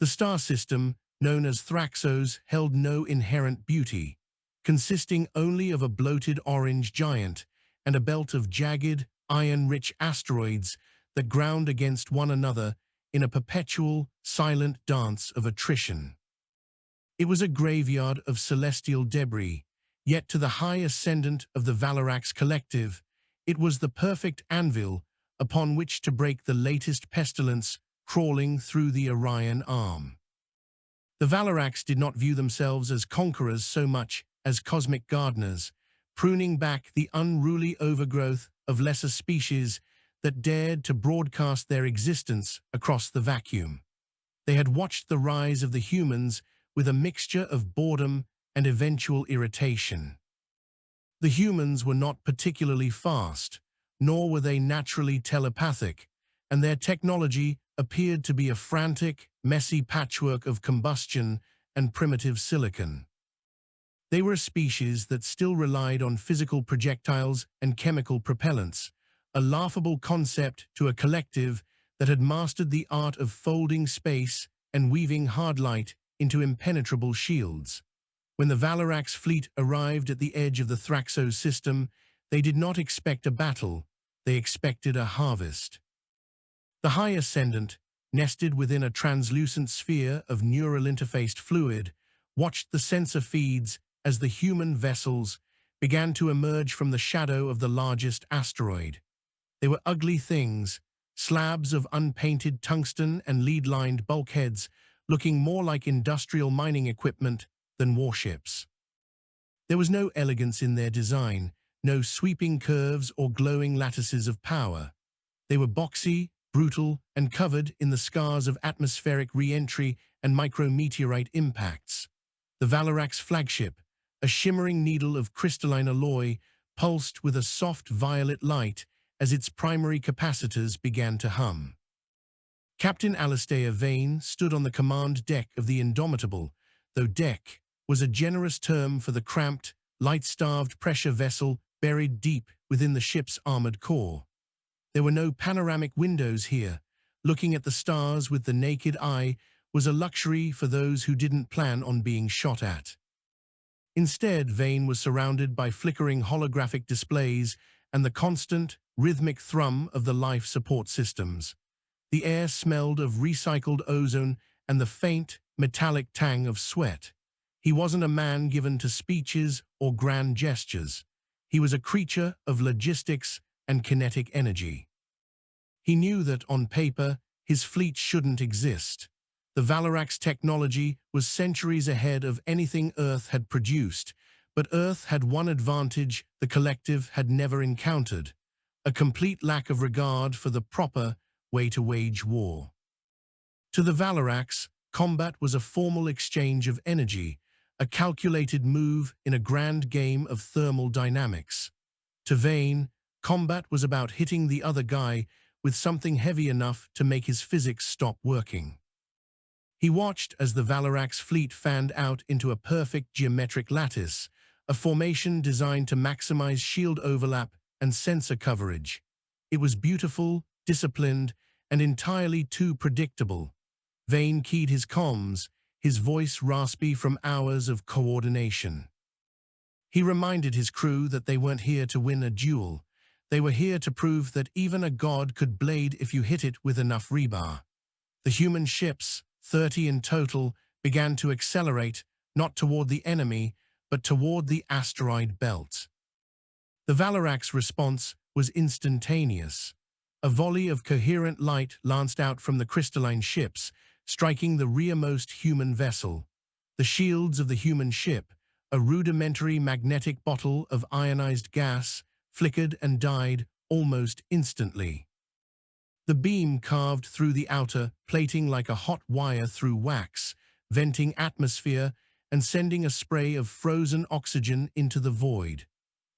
The star system, known as Thraxos, held no inherent beauty, consisting only of a bloated orange giant and a belt of jagged, iron-rich asteroids that ground against one another in a perpetual, silent dance of attrition. It was a graveyard of celestial debris, yet to the high ascendant of the Valerax Collective, it was the perfect anvil upon which to break the latest pestilence crawling through the Orion arm. The Valerax did not view themselves as conquerors so much as cosmic gardeners, pruning back the unruly overgrowth of lesser species that dared to broadcast their existence across the vacuum. They had watched the rise of the humans with a mixture of boredom and eventual irritation. The humans were not particularly fast, nor were they naturally telepathic, and their technology appeared to be a frantic, messy patchwork of combustion and primitive silicon. They were a species that still relied on physical projectiles and chemical propellants, a laughable concept to a collective that had mastered the art of folding space and weaving hard light into impenetrable shields. When the Valerax fleet arrived at the edge of the Thraxos system, they did not expect a battle, they expected a harvest. The high ascendant, nested within a translucent sphere of neural interfaced fluid, watched the sensor feeds as the human vessels began to emerge from the shadow of the largest asteroid. They were ugly things, slabs of unpainted tungsten and lead-lined bulkheads looking more like industrial mining equipment than warships. There was no elegance in their design, no sweeping curves or glowing lattices of power. They were boxy, brutal, and covered in the scars of atmospheric re-entry and micrometeorite impacts. The Valerax flagship, a shimmering needle of crystalline alloy, pulsed with a soft violet light as its primary capacitors began to hum. Captain Alistair Vane stood on the command deck of the Indomitable, though deck was a generous term for the cramped, light-starved pressure vessel buried deep within the ship's armored core. There were no panoramic windows here. Looking at the stars with the naked eye was a luxury for those who didn't plan on being shot at. Instead, Vane was surrounded by flickering holographic displays and the constant, rhythmic thrum of the life support systems. The air smelled of recycled ozone and the faint, metallic tang of sweat. He wasn't a man given to speeches or grand gestures. He was a creature of logistics and kinetic energy. He knew that, on paper, his fleet shouldn't exist. The Valerax technology was centuries ahead of anything Earth had produced, but Earth had one advantage the collective had never encountered: a complete lack of regard for the proper way to wage war. To the Valerax, combat was a formal exchange of energy, a calculated move in a grand game of thermal dynamics. To Vane, combat was about hitting the other guy with something heavy enough to make his physics stop working. He watched as the Valerax fleet fanned out into a perfect geometric lattice, a formation designed to maximize shield overlap and sensor coverage. It was beautiful, disciplined, and entirely too predictable. Vane keyed his comms, his voice raspy from hours of coordination. He reminded his crew that they weren't here to win a duel. They were here to prove that even a god could blade if you hit it with enough rebar. The human ships, 30 in total, began to accelerate, not toward the enemy, but toward the asteroid belt. The Valerax response was instantaneous. A volley of coherent light lanced out from the crystalline ships, striking the rearmost human vessel. The shields of the human ship, a rudimentary magnetic bottle of ionized gas, flickered and died almost instantly. The beam carved through the outer plating like a hot wire through wax, venting atmosphere and sending a spray of frozen oxygen into the void.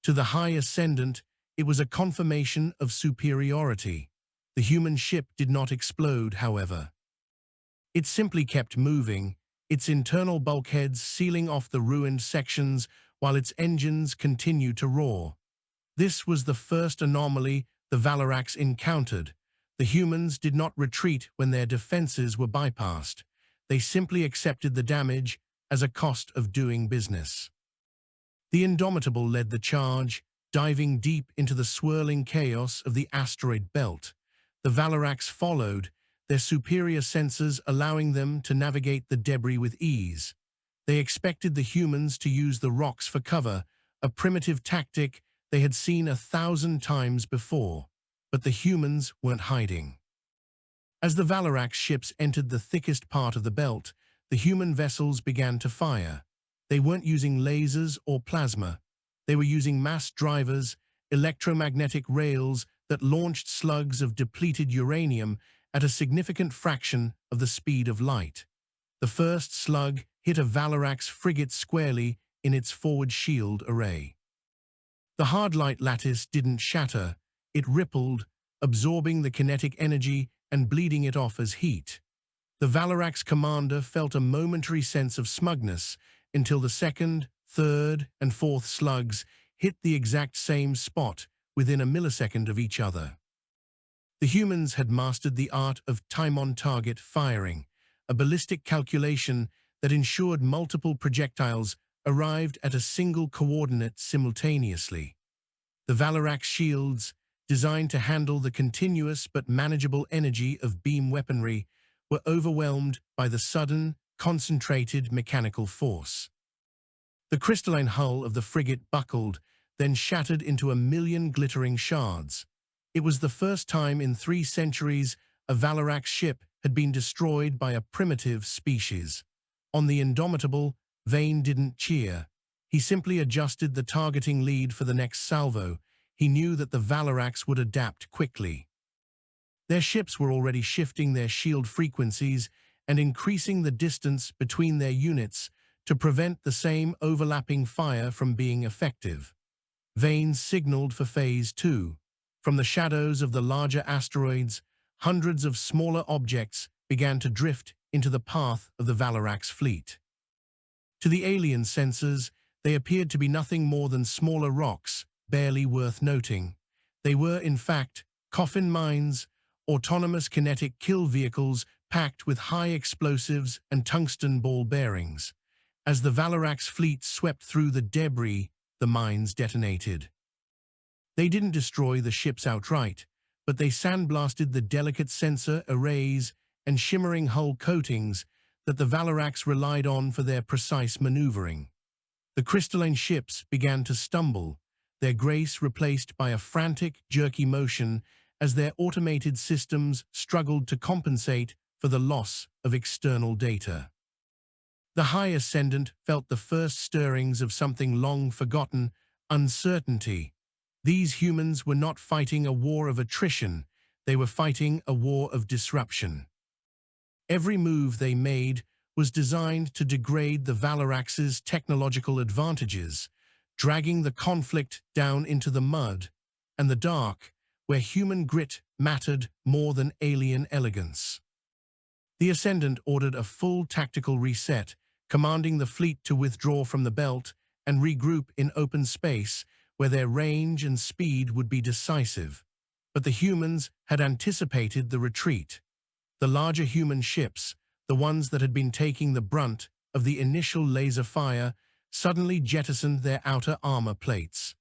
To the high ascendant, it was a confirmation of superiority. The human ship did not explode, however. It simply kept moving, its internal bulkheads sealing off the ruined sections while its engines continued to roar. This was the first anomaly the Valerax encountered. The humans did not retreat when their defenses were bypassed. They simply accepted the damage as a cost of doing business. The Indomitable led the charge, diving deep into the swirling chaos of the asteroid belt. The Valerax followed, their superior sensors allowing them to navigate the debris with ease. They expected the humans to use the rocks for cover, a primitive tactic they had seen 1,000 times before. But the humans weren't hiding. As the Valerax ships entered the thickest part of the belt, the human vessels began to fire. They weren't using lasers or plasma. They were using mass drivers, electromagnetic rails that launched slugs of depleted uranium at a significant fraction of the speed of light. The first slug hit a Valerax frigate squarely in its forward shield array. The hard light lattice didn't shatter, it rippled, absorbing the kinetic energy and bleeding it off as heat. The Valerax commander felt a momentary sense of smugness until the second, third, and fourth slugs hit the exact same spot within a millisecond of each other. The humans had mastered the art of time-on-target firing, a ballistic calculation that ensured multiple projectiles arrived at a single coordinate simultaneously. The Valerax shields, designed to handle the continuous but manageable energy of beam weaponry, were overwhelmed by the sudden, concentrated mechanical force. The crystalline hull of the frigate buckled, then shattered into 1,000,000 glittering shards. It was the first time in 3 centuries a Valerax ship had been destroyed by a primitive species. On the Indomitable, Vane didn't cheer. He simply adjusted the targeting lead for the next salvo. He knew that the Valerax would adapt quickly. Their ships were already shifting their shield frequencies and increasing the distance between their units to prevent the same overlapping fire from being effective. Vane signaled for Phase 2. From the shadows of the larger asteroids, hundreds of smaller objects began to drift into the path of the Valerax fleet. To the alien sensors, they appeared to be nothing more than smaller rocks, barely worth noting. They were, in fact, coffin mines, autonomous kinetic kill vehicles packed with high explosives and tungsten ball bearings. As the Valerax fleet swept through the debris, the mines detonated. They didn't destroy the ships outright, but they sandblasted the delicate sensor arrays and shimmering hull coatings that the Valerax relied on for their precise maneuvering. The crystalline ships began to stumble, their grace replaced by a frantic, jerky motion as their automated systems struggled to compensate for the loss of external data. The High Ascendant felt the first stirrings of something long forgotten, uncertainty. These humans were not fighting a war of attrition, they were fighting a war of disruption. Every move they made was designed to degrade the Valerax's technological advantages, dragging the conflict down into the mud and the dark, where human grit mattered more than alien elegance. The Ascendant ordered a full tactical reset, commanding the fleet to withdraw from the belt and regroup in open space where their range and speed would be decisive. But the humans had anticipated the retreat. The larger human ships, the ones that had been taking the brunt of the initial laser fire, suddenly jettisoned their outer armor plates.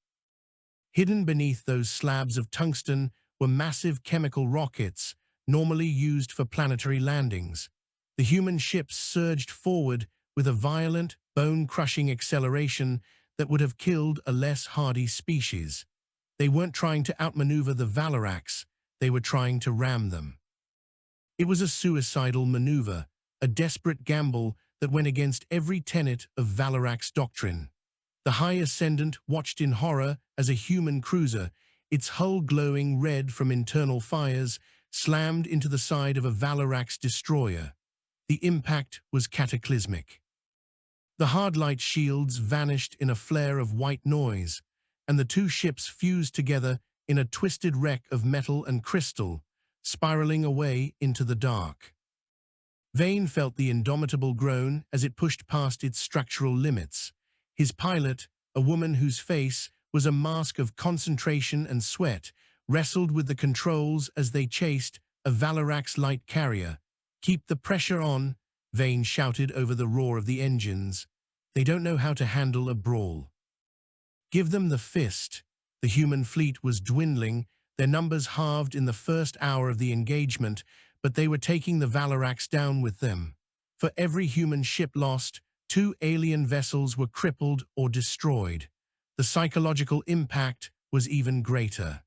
Hidden beneath those slabs of tungsten were massive chemical rockets, normally used for planetary landings. The human ships surged forward with a violent, bone-crushing acceleration that would have killed a less hardy species. They weren't trying to outmaneuver the Valerax, they were trying to ram them. It was a suicidal maneuver, a desperate gamble that went against every tenet of Valerax doctrine. The High Ascendant watched in horror as a human cruiser, its hull glowing red from internal fires, slammed into the side of a Valerax destroyer. The impact was cataclysmic. The hard light shields vanished in a flare of white noise, and the two ships fused together in a twisted wreck of metal and crystal, spiraling away into the dark. Vane felt the Indomitable groan as it pushed past its structural limits. His pilot, a woman whose face was a mask of concentration and sweat, wrestled with the controls as they chased a Valerax light carrier. "Keep the pressure on," Vane shouted over the roar of the engines. "They don't know how to handle a brawl. Give them the fist." The human fleet was dwindling, their numbers halved in the first hour of the engagement, but they were taking the Valerax down with them. For every human ship lost, 2 alien vessels were crippled or destroyed. The psychological impact was even greater.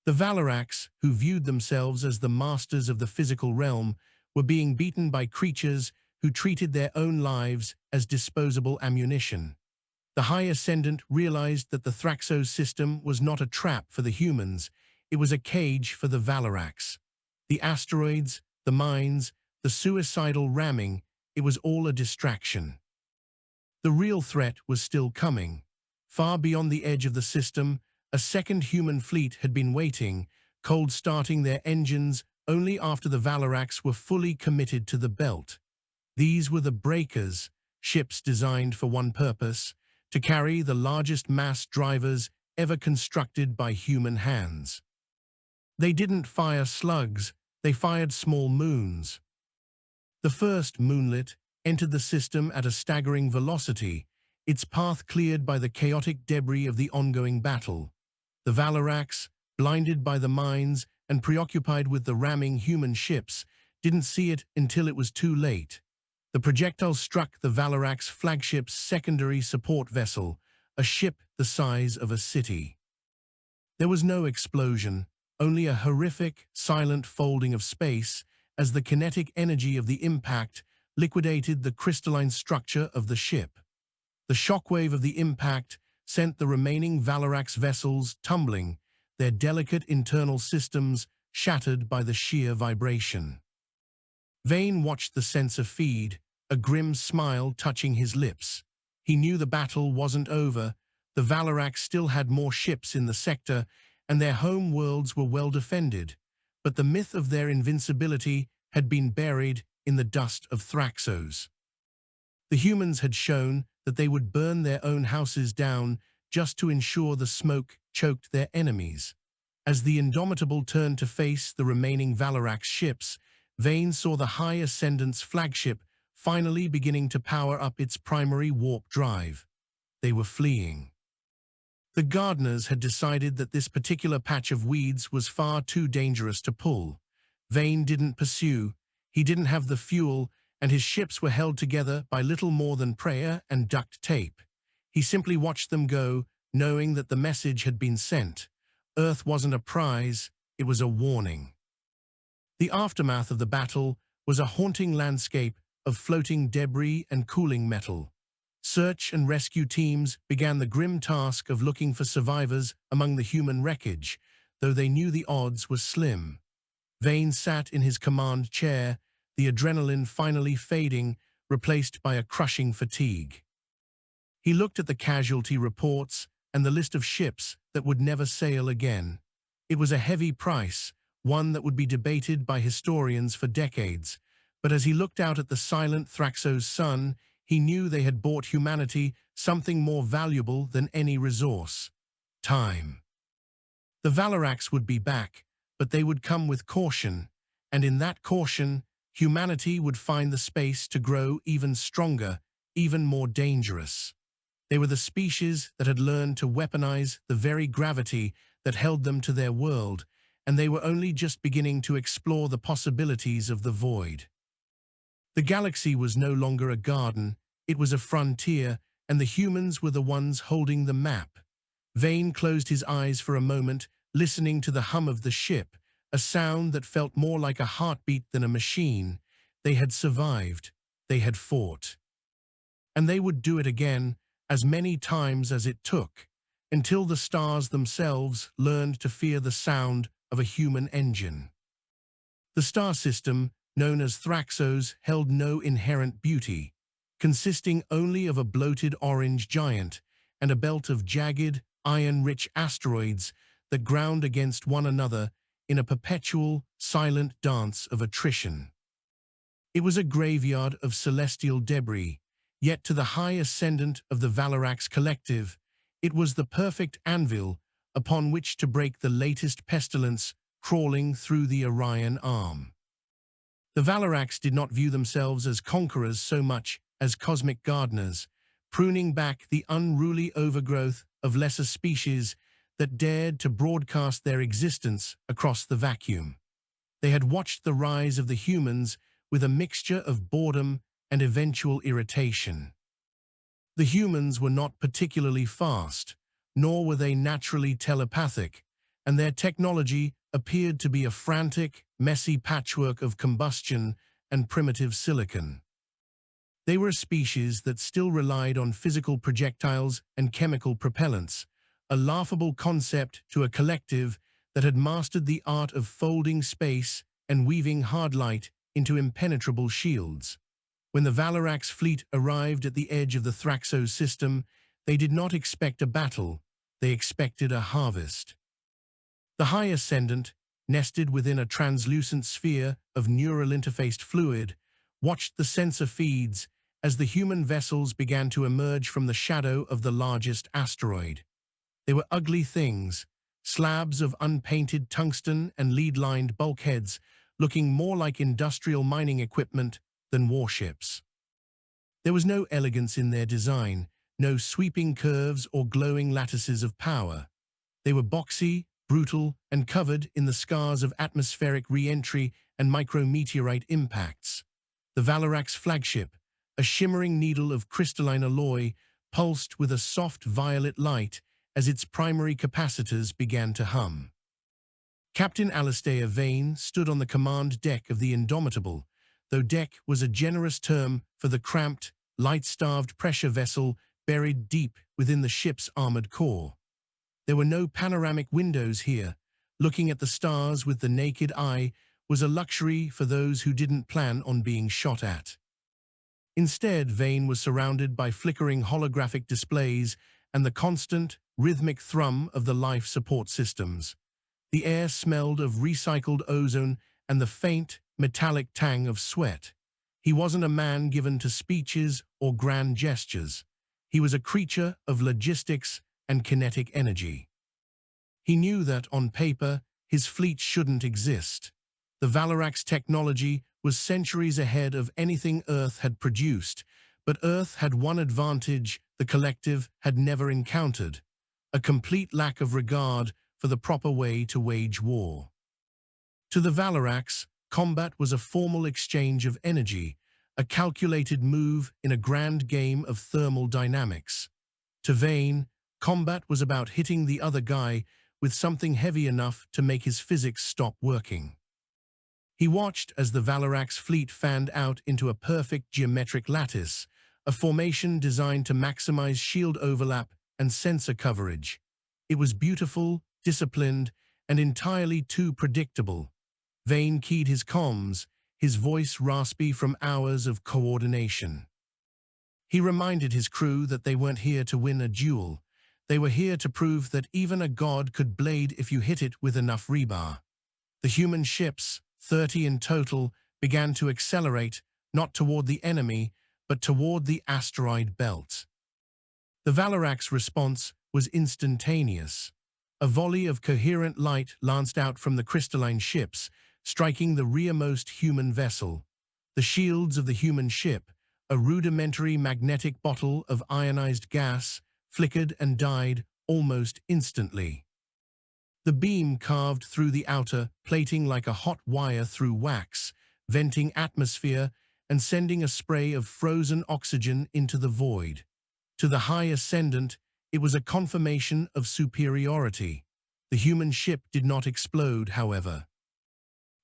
The Valerax, who viewed themselves as the masters of the physical realm, were being beaten by creatures who treated their own lives as disposable ammunition. The High Ascendant realized that the Thraxos system was not a trap for the humans, it was a cage for the Valerax. The asteroids, the mines, the suicidal ramming, it was all a distraction. The real threat was still coming. Far beyond the edge of the system, a second human fleet had been waiting, cold-starting their engines only after the Valerax were fully committed to the belt. These were the Breakers, ships designed for one purpose: to carry the largest mass drivers ever constructed by human hands. They didn't fire slugs, they fired small moons. The first moonlet entered the system at a staggering velocity, its path cleared by the chaotic debris of the ongoing battle. The Valerax, blinded by the mines and preoccupied with the ramming human ships, didn't see it until it was too late. The projectile struck the Valerax flagship's secondary support vessel, a ship the size of a city. There was no explosion, only a horrific, silent folding of space as the kinetic energy of the impact liquidated the crystalline structure of the ship. The shockwave of the impact sent the remaining Valerax vessels tumbling, their delicate internal systems shattered by the sheer vibration. Vane watched the sensor feed, a grim smile touching his lips. He knew the battle wasn't over, the Valerax still had more ships in the sector, and their home worlds were well defended, but the myth of their invincibility had been buried in the dust of Thraxos. The humans had shown that they would burn their own houses down just to ensure the smoke choked their enemies. As the Indomitable turned to face the remaining Valerax ships, Vane saw the High Ascendant's flagship finally beginning to power up its primary warp drive. They were fleeing. The gardeners had decided that this particular patch of weeds was far too dangerous to pull. Vane didn't pursue, he didn't have the fuel, and his ships were held together by little more than prayer and duct tape. He simply watched them go, knowing that the message had been sent. Earth wasn't a prize, it was a warning. The aftermath of the battle was a haunting landscape of floating debris and cooling metal. Search and rescue teams began the grim task of looking for survivors among the human wreckage, though they knew the odds were slim. Vane sat in his command chair, the adrenaline finally fading, replaced by a crushing fatigue. He looked at the casualty reports and the list of ships that would never sail again. It was a heavy price, one that would be debated by historians for decades, but as he looked out at the silent Thraxos sun, he knew they had bought humanity something more valuable than any resource: time. The Valerax would be back, but they would come with caution, and in that caution, humanity would find the space to grow even stronger, even more dangerous. They were the species that had learned to weaponize the very gravity that held them to their world, and they were only just beginning to explore the possibilities of the void. The galaxy was no longer a garden, it was a frontier, and the humans were the ones holding the map. Vane closed his eyes for a moment, listening to the hum of the ship, a sound that felt more like a heartbeat than a machine. They had survived. They had fought. And they would do it again, as many times as it took, until the stars themselves learned to fear the sound of a human engine. The star system, known as Thraxos, held no inherent beauty, consisting only of a bloated orange giant and a belt of jagged, iron-rich asteroids that ground against one another in a perpetual, silent dance of attrition. It was a graveyard of celestial debris, yet to the High Ascendant of the Valerax Collective, it was the perfect anvil upon which to break the latest pestilence crawling through the Orion arm. The Valerax did not view themselves as conquerors so much as cosmic gardeners, pruning back the unruly overgrowth of lesser species that dared to broadcast their existence across the vacuum. They had watched the rise of the humans with a mixture of boredom and eventual irritation. The humans were not particularly fast, nor were they naturally telepathic, and their technology appeared to be a frantic, messy patchwork of combustion and primitive silicon. They were a species that still relied on physical projectiles and chemical propellants, a laughable concept to a collective that had mastered the art of folding space and weaving hard light into impenetrable shields. When the Valerax fleet arrived at the edge of the Thraxos system, they did not expect a battle, they expected a harvest. The High Ascendant, nested within a translucent sphere of neural interfaced fluid, watched the sensor feeds as the human vessels began to emerge from the shadow of the largest asteroid. They were ugly things, slabs of unpainted tungsten and lead-lined bulkheads looking more like industrial mining equipment than warships. There was no elegance in their design, no sweeping curves or glowing lattices of power. They were boxy, brutal, and covered in the scars of atmospheric re-entry and micrometeorite impacts. The Valerax flagship, a shimmering needle of crystalline alloy, pulsed with a soft violet light as its primary capacitors began to hum. Captain Alistair Vane stood on the command deck of the Indomitable, though deck was a generous term for the cramped, light-starved pressure vessel buried deep within the ship's armored core. There were no panoramic windows here. Looking at the stars with the naked eye was a luxury for those who didn't plan on being shot at. Instead, Vane was surrounded by flickering holographic displays and the constant, rhythmic thrum of the life support systems. The air smelled of recycled ozone and the faint, metallic tang of sweat. He wasn't a man given to speeches or grand gestures. He was a creature of logistics and kinetic energy. He knew that, on paper, his fleet shouldn't exist. The Valerax technology was centuries ahead of anything Earth had produced, but Earth had one advantage the collective had never encountered: a complete lack of regard for the proper way to wage war. To the Valerax, combat was a formal exchange of energy, a calculated move in a grand game of thermal dynamics. To Vane, combat was about hitting the other guy with something heavy enough to make his physics stop working. He watched as the Valerax fleet fanned out into a perfect geometric lattice, a formation designed to maximize shield overlap and sensor coverage. It was beautiful, disciplined, and entirely too predictable. Vane keyed his comms, his voice raspy from hours of coordination. He reminded his crew that they weren't here to win a duel. They were here to prove that even a god could blade if you hit it with enough rebar. The human ships, 30 in total, began to accelerate, not toward the enemy, but toward the asteroid belt. The Valerax response was instantaneous. A volley of coherent light lanced out from the crystalline ships, striking the rearmost human vessel. The shields of the human ship, a rudimentary magnetic bottle of ionized gas, flickered and died almost instantly. The beam carved through the outer plating like a hot wire through wax, venting atmosphere and sending a spray of frozen oxygen into the void. To the High Ascendant, it was a confirmation of superiority. The human ship did not explode, however.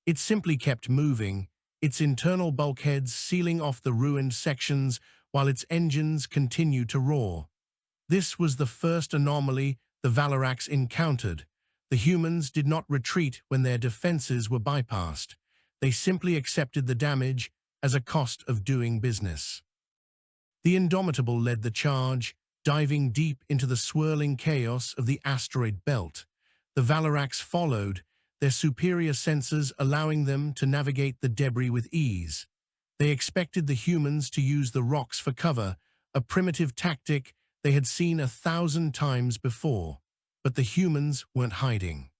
It simply kept moving, its internal bulkheads sealing off the ruined sections while its engines continued to roar. This was the first anomaly the Valerax encountered. The humans did not retreat when their defenses were bypassed. They simply accepted the damage as a cost of doing business. The Indomitable led the charge, diving deep into the swirling chaos of the asteroid belt. The Valerax followed, their superior sensors allowing them to navigate the debris with ease. They expected the humans to use the rocks for cover, a primitive tactic they had seen 1,000 times before. But the humans weren't hiding.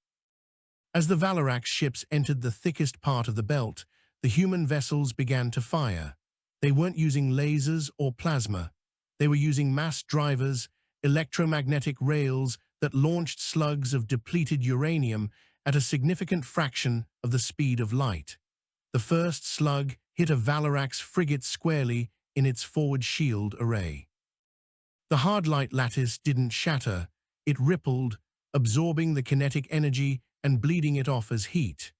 As the Valerax ships entered the thickest part of the belt, the human vessels began to fire. They weren't using lasers or plasma. They were using mass drivers, electromagnetic rails that launched slugs of depleted uranium at a significant fraction of the speed of light. The first slug hit a Valerax frigate squarely in its forward shield array. The hard light lattice didn't shatter, it rippled, absorbing the kinetic energy and bleeding it off as heat.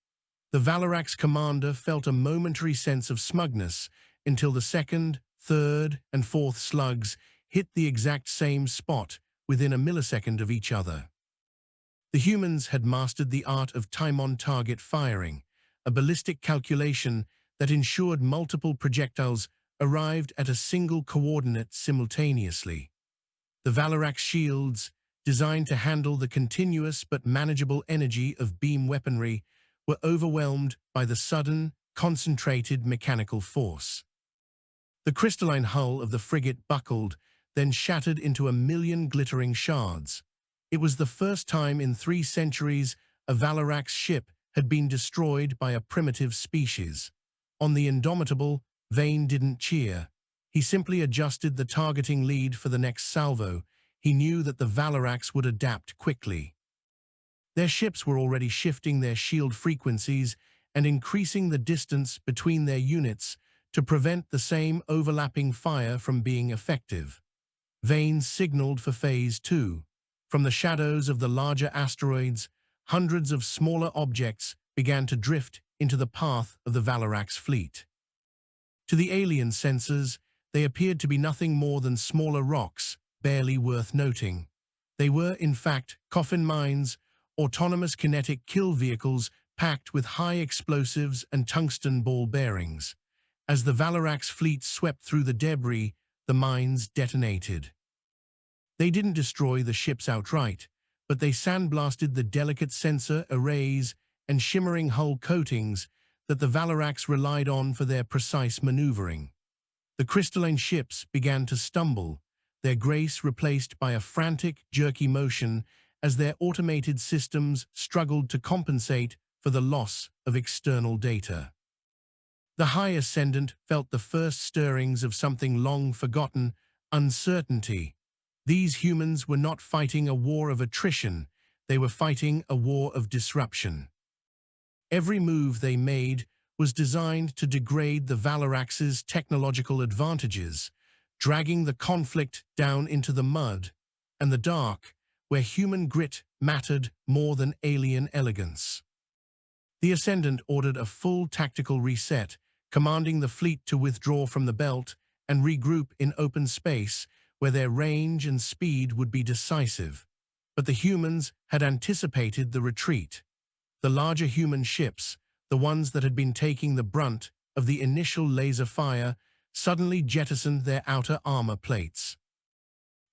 The Valerax commander felt a momentary sense of smugness until the second, third, and fourth slugs hit the exact same spot within a millisecond of each other. The humans had mastered the art of time-on-target firing, a ballistic calculation that ensured multiple projectiles arrived at a single coordinate simultaneously. The Valerax shields, designed to handle the continuous but manageable energy of beam weaponry, were overwhelmed by the sudden, concentrated mechanical force. The crystalline hull of the frigate buckled, then shattered into a million glittering shards. It was the first time in 3 centuries a Valerax ship had been destroyed by a primitive species. On the Indomitable, Vane didn't cheer. He simply adjusted the targeting lead for the next salvo. He knew that the Valerax would adapt quickly. Their ships were already shifting their shield frequencies and increasing the distance between their units to prevent the same overlapping fire from being effective. Vane signaled for Phase 2. From the shadows of the larger asteroids, hundreds of smaller objects began to drift into the path of the Valerax fleet. To the alien sensors, they appeared to be nothing more than smaller rocks, barely worth noting. They were, in fact, coffin mines, autonomous kinetic kill vehicles packed with high explosives and tungsten ball bearings. As the Valerax fleet swept through the debris, the mines detonated. They didn't destroy the ships outright, but they sandblasted the delicate sensor arrays and shimmering hull coatings that the Valerax relied on for their precise maneuvering. The crystalline ships began to stumble, their grace replaced by a frantic, jerky motion as their automated systems struggled to compensate for the loss of external data. The High Ascendant felt the first stirrings of something long forgotten, uncertainty. These humans were not fighting a war of attrition, they were fighting a war of disruption. Every move they made was designed to degrade the Valerax's technological advantages, dragging the conflict down into the mud and the dark, where human grit mattered more than alien elegance. The Ascendant ordered a full tactical reset, commanding the fleet to withdraw from the belt and regroup in open space where their range and speed would be decisive. But the humans had anticipated the retreat. The larger human ships, the ones that had been taking the brunt of the initial laser fire, suddenly jettisoned their outer armor plates.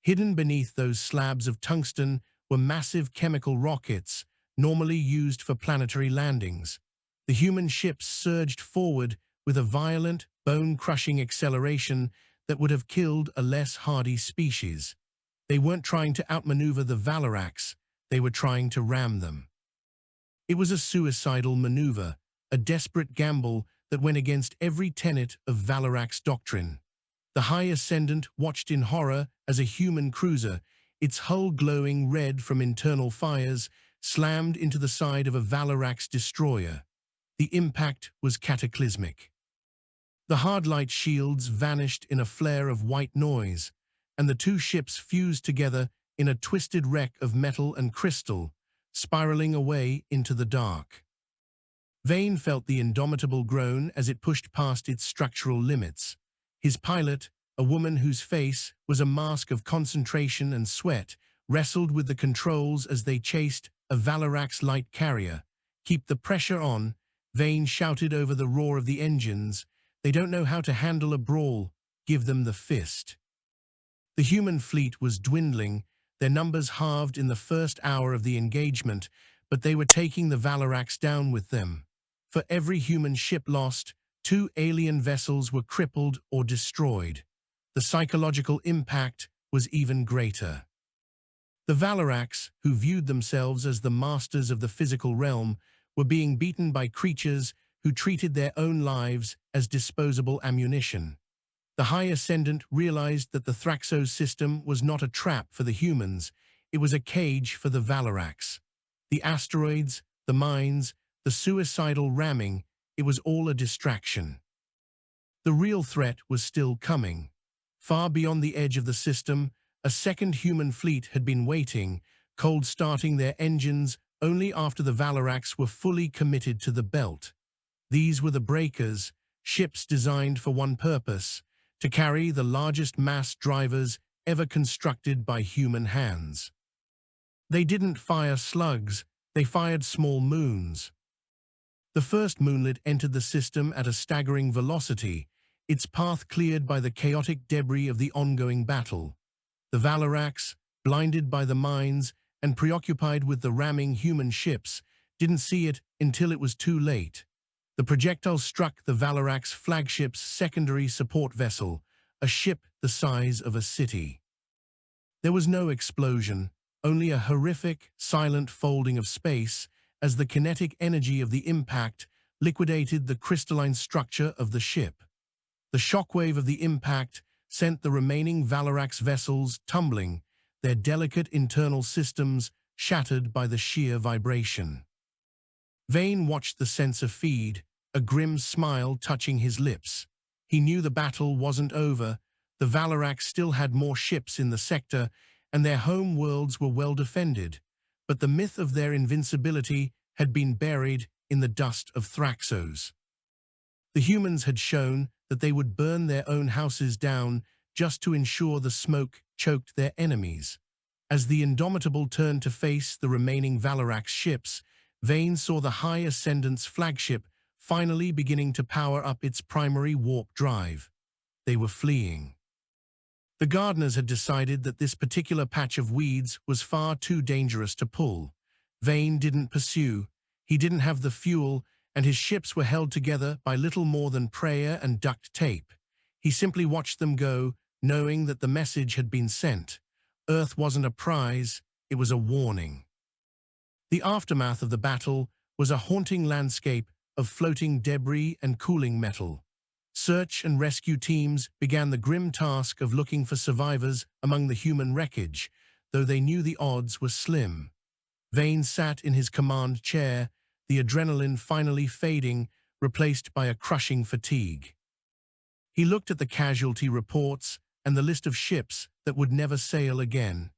Hidden beneath those slabs of tungsten were massive chemical rockets, normally used for planetary landings. The human ships surged forward with a violent, bone-crushing acceleration that would have killed a less hardy species. They weren't trying to outmaneuver the Valerax, they were trying to ram them. It was a suicidal maneuver, a desperate gamble that went against every tenet of Valerax doctrine. The High Ascendant watched in horror as a human cruiser, its hull glowing red from internal fires, slammed into the side of a Valerax destroyer. The impact was cataclysmic. The hard light shields vanished in a flare of white noise, and the two ships fused together in a twisted wreck of metal and crystal, spiraling away into the dark. Vane felt the Indomitable groan as it pushed past its structural limits. His pilot, a woman whose face was a mask of concentration and sweat, wrestled with the controls as they chased a Valerax light carrier. "Keep the pressure on," Vane shouted over the roar of the engines. "They don't know how to handle a brawl. Give them the fist." The human fleet was dwindling, their numbers halved in the first hour of the engagement, but they were taking the Valerax down with them. For every human ship lost, 2 alien vessels were crippled or destroyed. The psychological impact was even greater. The Valerax, who viewed themselves as the masters of the physical realm, were being beaten by creatures who treated their own lives as disposable ammunition. The High Ascendant realized that the Thraxos system was not a trap for the humans, it was a cage for the Valerax. The asteroids, the mines, the suicidal ramming, it was all a distraction. The real threat was still coming. Far beyond the edge of the system, a second human fleet had been waiting, cold-starting their engines only after the Valerax were fully committed to the belt. These were the Breakers, ships designed for one purpose: to carry the largest mass drivers ever constructed by human hands. They didn't fire slugs, they fired small moons. The first moonlet entered the system at a staggering velocity, its path cleared by the chaotic debris of the ongoing battle. The Valerax, blinded by the mines and preoccupied with the ramming human ships, didn't see it until it was too late. The projectile struck the Valerax flagship's secondary support vessel, a ship the size of a city. There was no explosion, only a horrific, silent folding of space as the kinetic energy of the impact liquidated the crystalline structure of the ship. The shockwave of the impact sent the remaining Valerax vessels tumbling, their delicate internal systems shattered by the sheer vibration. Vane watched the sensor feed, a grim smile touching his lips. He knew the battle wasn't over, the Valerax still had more ships in the sector, and their home worlds were well defended, but the myth of their invincibility had been buried in the dust of Thraxos. The humans had shown that they would burn their own houses down just to ensure the smoke choked their enemies. As the Indomitable turned to face the remaining Valerax ships, Vane saw the High Ascendant's flagship finally beginning to power up its primary warp drive. They were fleeing. The gardeners had decided that this particular patch of weeds was far too dangerous to pull. Vane didn't pursue, he didn't have the fuel, and his ships were held together by little more than prayer and duct tape. He simply watched them go, knowing that the message had been sent. Earth wasn't a prize, it was a warning. The aftermath of the battle was a haunting landscape of floating debris and cooling metal. Search and rescue teams began the grim task of looking for survivors among the human wreckage, though they knew the odds were slim. Vane sat in his command chair, the adrenaline finally fading, replaced by a crushing fatigue. He looked at the casualty reports and the list of ships that would never sail again.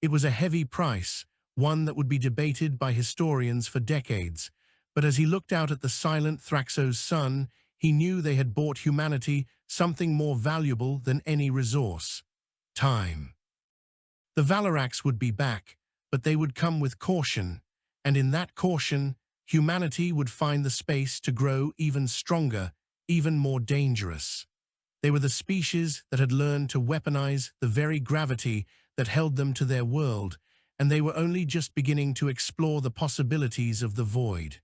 It was a heavy price, one that would be debated by historians for decades, but as he looked out at the silent Thraxos sun, he knew they had bought humanity something more valuable than any resource: time. The Valerax would be back, but they would come with caution, and in that caution, humanity would find the space to grow even stronger, even more dangerous. They were the species that had learned to weaponize the very gravity that held them to their world, and they were only just beginning to explore the possibilities of the void.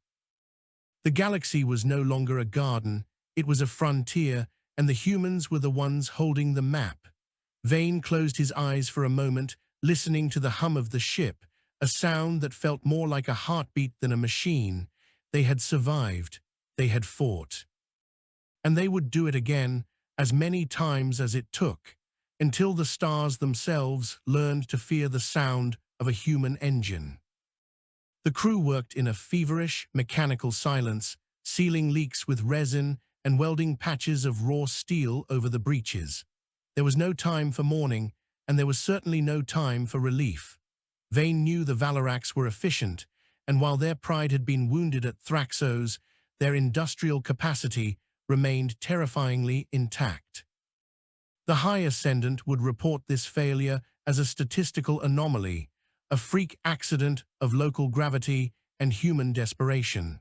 The galaxy was no longer a garden, it was a frontier, and the humans were the ones holding the map. Vane closed his eyes for a moment, listening to the hum of the ship, a sound that felt more like a heartbeat than a machine. They had survived, they had fought. And they would do it again, as many times as it took, until the stars themselves learned to fear the sound of a human engine. The crew worked in a feverish, mechanical silence, sealing leaks with resin and welding patches of raw steel over the breaches. There was no time for mourning, and there was certainly no time for relief. Vane knew the Valerax were efficient, and while their pride had been wounded at Thraxos, their industrial capacity remained terrifyingly intact. The High Ascendant would report this failure as a statistical anomaly, a freak accident of local gravity and human desperation.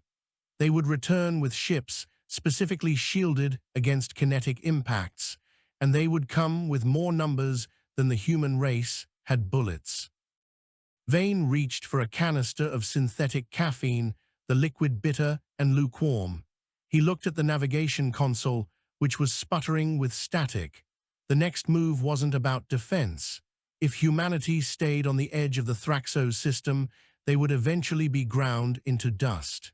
They would return with ships specifically shielded against kinetic impacts, and they would come with more numbers than the human race had bullets. Vane reached for a canister of synthetic caffeine, the liquid bitter and lukewarm. He looked at the navigation console, which was sputtering with static. The next move wasn't about defense. If humanity stayed on the edge of the Thraxos system, they would eventually be ground into dust.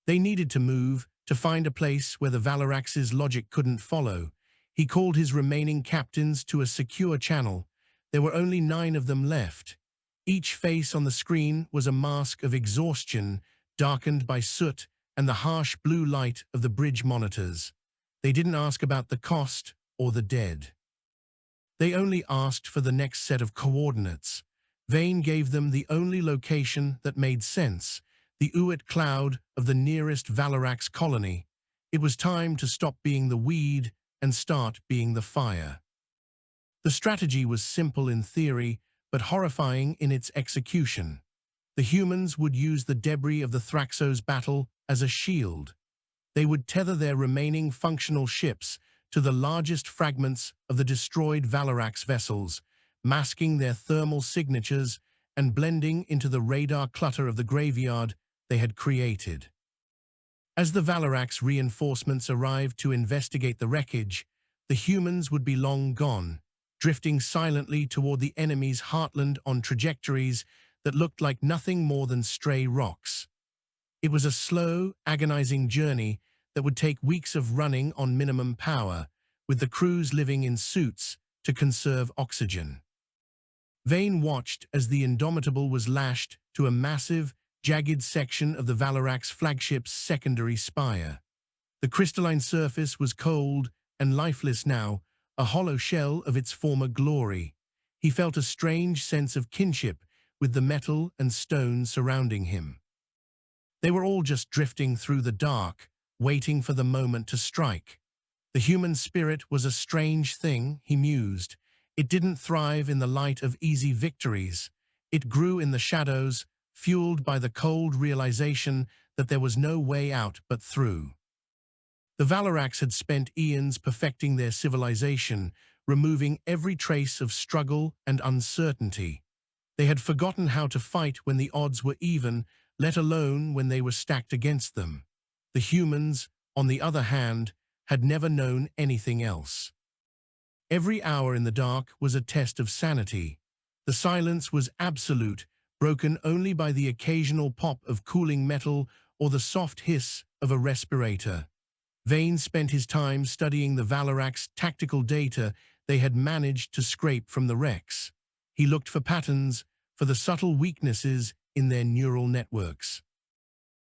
They needed to move to find a place where the Valerax's logic couldn't follow. He called his remaining captains to a secure channel. There were only 9 of them left. Each face on the screen was a mask of exhaustion, darkened by soot and the harsh blue light of the bridge monitors. They didn't ask about the cost or the dead. They only asked for the next set of coordinates. Vane gave them the only location that made sense, the Uit cloud of the nearest Valerax colony. It was time to stop being the weed and start being the fire. The strategy was simple in theory, but horrifying in its execution. The humans would use the debris of the Thraxos battle as a shield. They would tether their remaining functional ships to the largest fragments of the destroyed Valerax vessels, masking their thermal signatures and blending into the radar clutter of the graveyard they had created. As the Valerax reinforcements arrived to investigate the wreckage, the humans would be long gone, drifting silently toward the enemy's heartland on trajectories that looked like nothing more than stray rocks. It was a slow, agonizing journey that would take weeks of running on minimum power, with the crews living in suits to conserve oxygen. Vane watched as the Indomitable was lashed to a massive, jagged section of the Valerax flagship's secondary spire. The crystalline surface was cold and lifeless now, a hollow shell of its former glory. He felt a strange sense of kinship with the metal and stone surrounding him. They were all just drifting through the dark, waiting for the moment to strike. The human spirit was a strange thing, he mused. It didn't thrive in the light of easy victories. It grew in the shadows, fueled by the cold realization that there was no way out but through. The Valerax had spent eons perfecting their civilization, removing every trace of struggle and uncertainty. They had forgotten how to fight when the odds were even, let alone when they were stacked against them. The humans, on the other hand, had never known anything else. Every hour in the dark was a test of sanity. The silence was absolute, broken only by the occasional pop of cooling metal or the soft hiss of a respirator. Vane spent his time studying the Valerax tactical data they had managed to scrape from the wrecks. He looked for patterns, for the subtle weaknesses in their neural networks.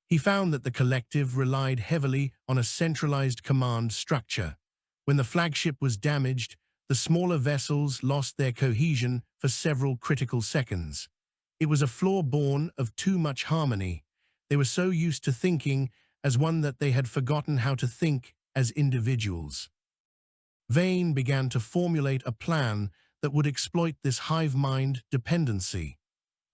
He found that the collective relied heavily on a centralized command structure. When the flagship was damaged, the smaller vessels lost their cohesion for several critical seconds. It was a flaw born of too much harmony. They were so used to thinking as one that they had forgotten how to think as individuals. Vane began to formulate a plan that would exploit this hive mind dependency.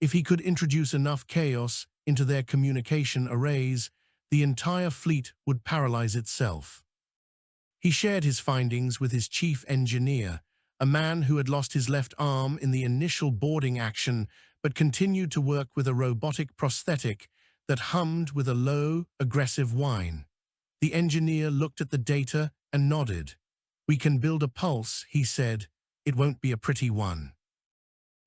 If he could introduce enough chaos into their communication arrays, the entire fleet would paralyze itself. He shared his findings with his chief engineer, a man who had lost his left arm in the initial boarding action but continued to work with a robotic prosthetic that hummed with a low, aggressive whine. The engineer looked at the data and nodded. "We can build a pulse," he said. "It won't be a pretty one.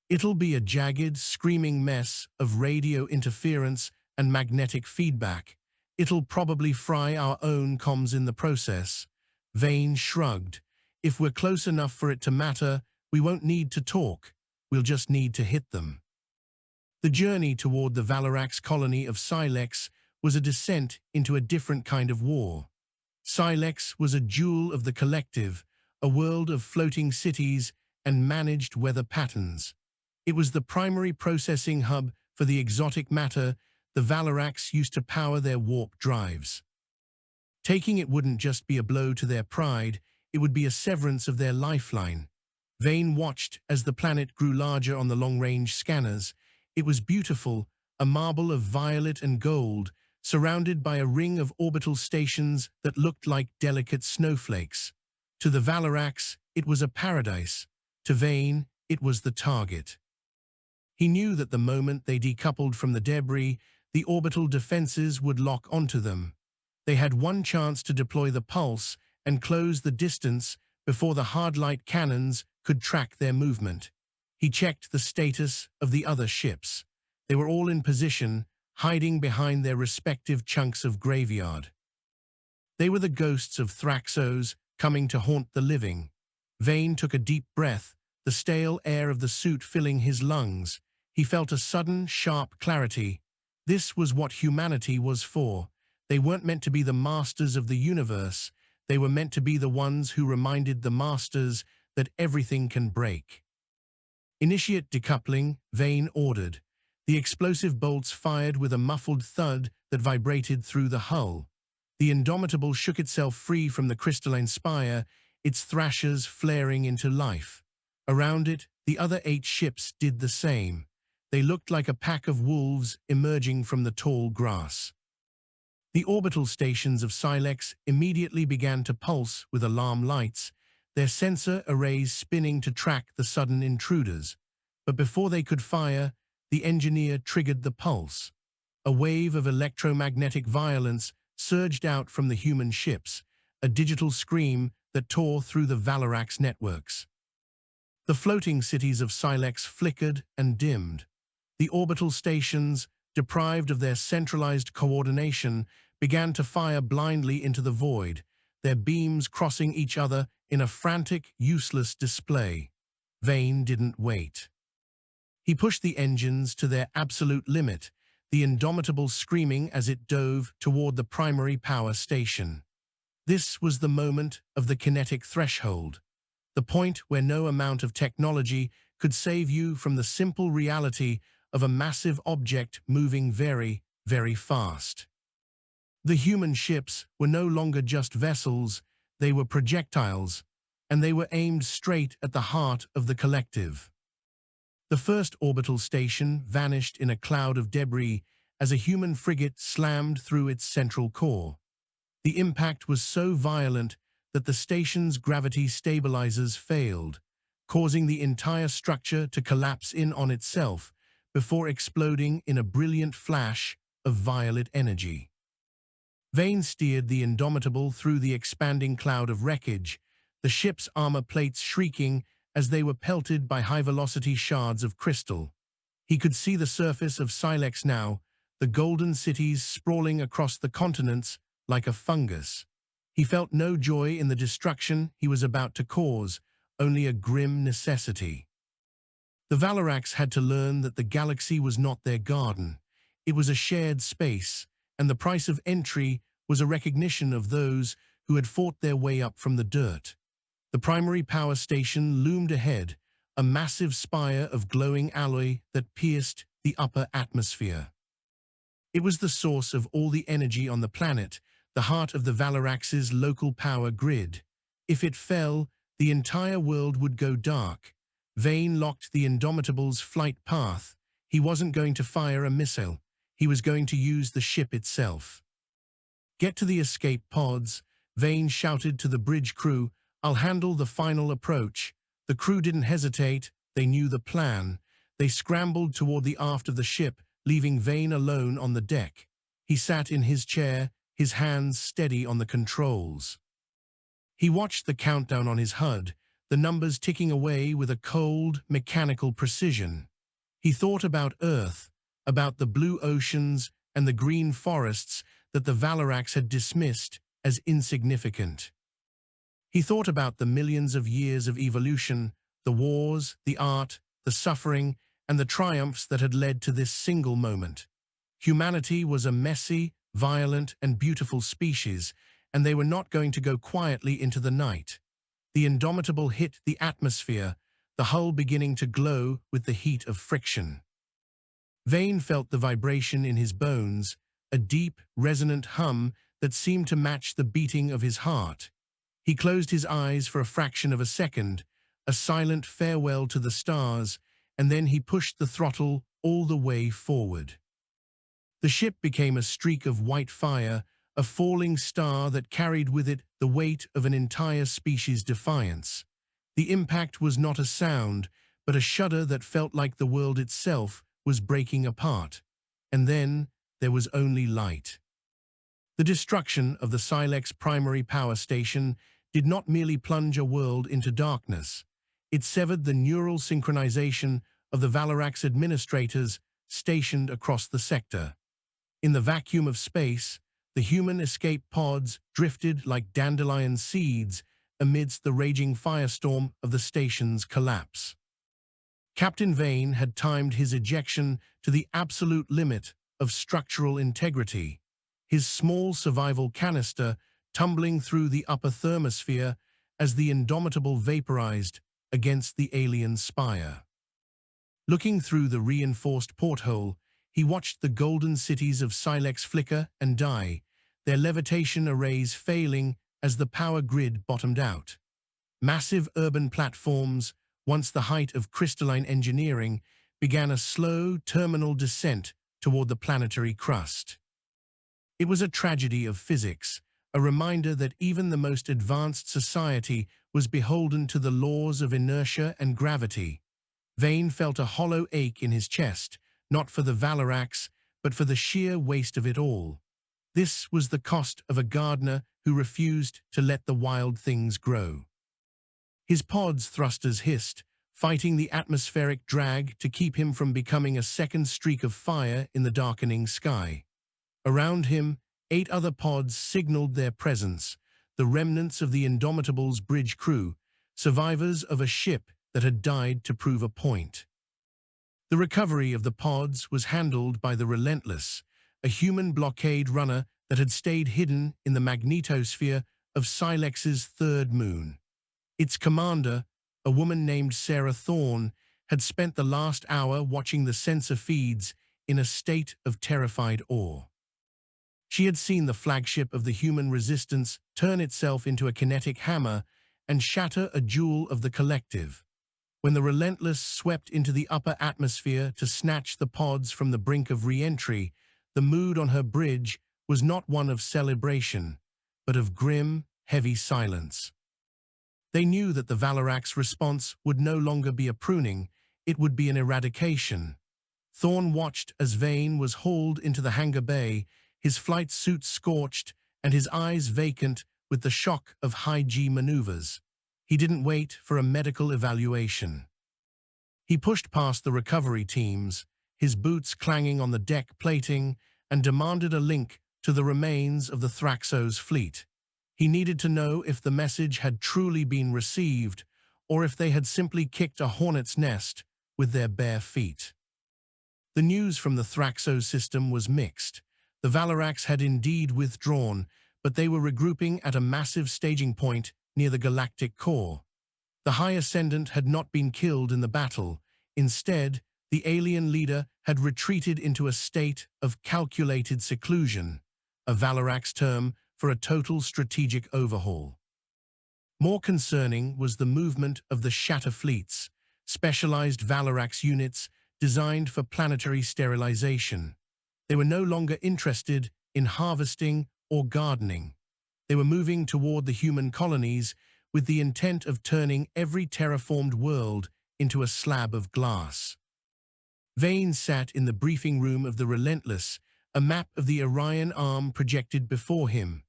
It'll be a jagged, screaming mess of radio interference and magnetic feedback. It'll probably fry our own comms in the process." Vane shrugged. "If we're close enough for it to matter, we won't need to talk. We'll just need to hit them." The journey toward the Valerax colony of Silex was a descent into a different kind of war. Silex was a jewel of the collective, a world of floating cities and managed weather patterns. It was the primary processing hub for the exotic matter the Valerax used to power their warp drives. Taking it wouldn't just be a blow to their pride, it would be a severance of their lifeline. Vane watched as the planet grew larger on the long-range scanners. It was beautiful, a marble of violet and gold, surrounded by a ring of orbital stations that looked like delicate snowflakes. To the Valerax, it was a paradise. To Vane, it was the target. He knew that the moment they decoupled from the debris, the orbital defenses would lock onto them. They had one chance to deploy the pulse and close the distance before the hard-light cannons could track their movement. He checked the status of the other ships. They were all in position, hiding behind their respective chunks of graveyard. They were the ghosts of Thraxos coming to haunt the living. Vane took a deep breath, the stale air of the suit filling his lungs. He felt a sudden, sharp clarity. This was what humanity was for. They weren't meant to be the masters of the universe. They were meant to be the ones who reminded the masters that everything can break. Initiate decoupling, Vane ordered. The explosive bolts fired with a muffled thud that vibrated through the hull. The Indomitable shook itself free from the crystalline spire, its thrashers flaring into life. Around it, the other 8 ships did the same. They looked like a pack of wolves emerging from the tall grass. The orbital stations of Silex immediately began to pulse with alarm lights, their sensor arrays spinning to track the sudden intruders. But before they could fire, the engineer triggered the pulse. A wave of electromagnetic violence surged out from the human ships, a digital scream that tore through the Valerax networks. The floating cities of Silex flickered and dimmed. The orbital stations, deprived of their centralized coordination, began to fire blindly into the void, their beams crossing each other in a frantic, useless display. Vane didn't wait. He pushed the engines to their absolute limit, the Indomitable screaming as it dove toward the primary power station. This was the moment of the kinetic threshold, the point where no amount of technology could save you from the simple reality of a massive object moving very, very fast. The human ships were no longer just vessels, they were projectiles, and they were aimed straight at the heart of the collective. The first orbital station vanished in a cloud of debris as a human frigate slammed through its central core. The impact was so violent that the station's gravity stabilizers failed, causing the entire structure to collapse in on itself before exploding in a brilliant flash of violet energy. Vane steered the Indomitable through the expanding cloud of wreckage, the ship's armor plates shrieking as they were pelted by high-velocity shards of crystal. He could see the surface of Silex now, the golden cities sprawling across the continents like a fungus. He felt no joy in the destruction he was about to cause, only a grim necessity. The Valerax had to learn that the galaxy was not their garden. It was a shared space, and the price of entry was a recognition of those who had fought their way up from the dirt. The primary power station loomed ahead, a massive spire of glowing alloy that pierced the upper atmosphere. It was the source of all the energy on the planet, the heart of the Valerax's local power grid. If it fell, the entire world would go dark. Vane locked the Indomitable's flight path. He wasn't going to fire a missile. He was going to use the ship itself. "Get to the escape pods," Vane shouted to the bridge crew. "I'll handle the final approach." The crew didn't hesitate. They knew the plan. They scrambled toward the aft of the ship, leaving Vane alone on the deck. He sat in his chair, his hands steady on the controls. He watched the countdown on his HUD, the numbers ticking away with a cold, mechanical precision. He thought about Earth, about the blue oceans and the green forests that the Valerax had dismissed as insignificant. He thought about the millions of years of evolution, the wars, the art, the suffering, and the triumphs that had led to this single moment. Humanity was a messy, violent, and beautiful species, and they were not going to go quietly into the night. The Indomitable hit the atmosphere, the hull beginning to glow with the heat of friction. Vane felt the vibration in his bones, a deep, resonant hum that seemed to match the beating of his heart. He closed his eyes for a fraction of a second, a silent farewell to the stars, and then he pushed the throttle all the way forward. The ship became a streak of white fire, a falling star that carried with it the weight of an entire species' defiance. The impact was not a sound, but a shudder that felt like the world itself was breaking apart. And then there was only light. The destruction of the Silex primary power station did not merely plunge a world into darkness. It severed the neural synchronization of the Valerax administrators stationed across the sector. In the vacuum of space, The human escape pods drifted like dandelion seeds amidst the raging firestorm of the station's collapse. Captain Vane had timed his ejection to the absolute limit of structural integrity, his small survival canister tumbling through the upper thermosphere as the Indomitable vaporized against the alien spire. Looking through the reinforced porthole, he watched the golden cities of Silex flicker and die, their levitation arrays failing as the power grid bottomed out. Massive urban platforms, once the height of crystalline engineering, began a slow terminal descent toward the planetary crust. It was a tragedy of physics, a reminder that even the most advanced society was beholden to the laws of inertia and gravity. Vane felt a hollow ache in his chest, not for the Valerax, but for the sheer waste of it all. This was the cost of a gardener who refused to let the wild things grow. His pod's thrusters hissed, fighting the atmospheric drag to keep him from becoming a second streak of fire in the darkening sky. Around him, 8 other pods signaled their presence, the remnants of the Indomitable's bridge crew, survivors of a ship that had died to prove a point. The recovery of the pods was handled by the Relentless, a human blockade runner that had stayed hidden in the magnetosphere of Silex's third moon. Its commander, a woman named Sarah Thorne, had spent the last hour watching the sensor feeds in a state of terrified awe. She had seen the flagship of the human resistance turn itself into a kinetic hammer and shatter a jewel of the collective. When the Relentless swept into the upper atmosphere to snatch the pods from the brink of re-entry, the mood on her bridge was not one of celebration, but of grim, heavy silence. They knew that the Valerax response would no longer be a pruning, it would be an eradication. Thorne watched as Vane was hauled into the hangar bay, his flight suit scorched and his eyes vacant with the shock of high-G maneuvers. He didn't wait for a medical evaluation. He pushed past the recovery teams, his boots clanging on the deck plating, and demanded a link to the remains of the Thraxos fleet. He needed to know if the message had truly been received, or if they had simply kicked a hornet's nest with their bare feet. The news from the Thraxos system was mixed. The Valerax had indeed withdrawn, but they were regrouping at a massive staging point near the galactic core. The High Ascendant had not been killed in the battle. Instead, the alien leader had retreated into a state of calculated seclusion, a Valerax term for a total strategic overhaul. More concerning was the movement of the Shatter fleets, specialized Valerax units designed for planetary sterilization. They were no longer interested in harvesting or gardening. They were moving toward the human colonies with the intent of turning every terraformed world into a slab of glass. Vane sat in the briefing room of the Relentless, a map of the Orion Arm projected before him.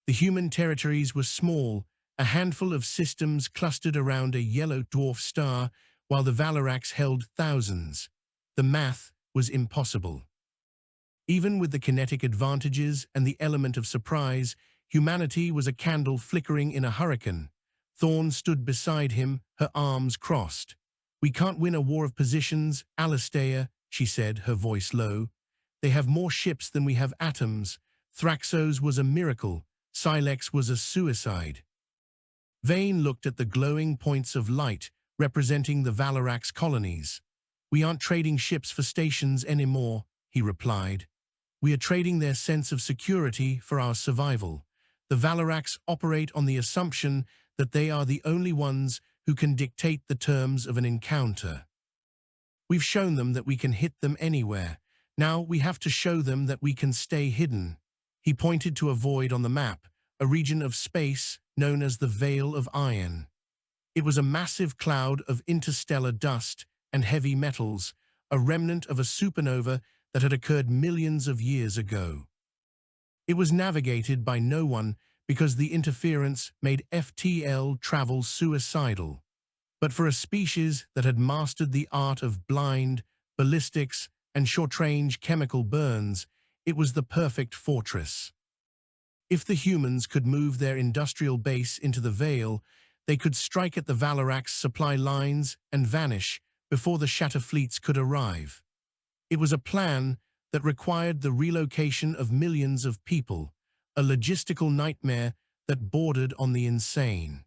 The human territories were small, a handful of systems clustered around a yellow dwarf star, while the Valerax held thousands. The math was impossible. Even with the kinetic advantages and the element of surprise, humanity was a candle flickering in a hurricane. Thorne stood beside him, her arms crossed. "We can't win a war of positions, Alistair," she said, her voice low. "They have more ships than we have atoms. Thraxos was a miracle. Silex was a suicide." Vane looked at the glowing points of light representing the Valerax colonies. "We aren't trading ships for stations anymore," he replied. "We are trading their sense of security for our survival. The Valerax operate on the assumption that they are the only ones who can dictate the terms of an encounter. We've shown them that we can hit them anywhere. Now we have to show them that we can stay hidden." He pointed to a void on the map, a region of space known as the Veil of Iron. It was a massive cloud of interstellar dust and heavy metals, a remnant of a supernova that had occurred millions of years ago. It was navigated by no one because the interference made FTL travel suicidal. But for a species that had mastered the art of blind, ballistics, and short-range chemical burns, it was the perfect fortress. If the humans could move their industrial base into the Veil, they could strike at the Valerax supply lines and vanish before the shatter fleets could arrive. It was a plan that required the relocation of millions of people, a logistical nightmare that bordered on the insane.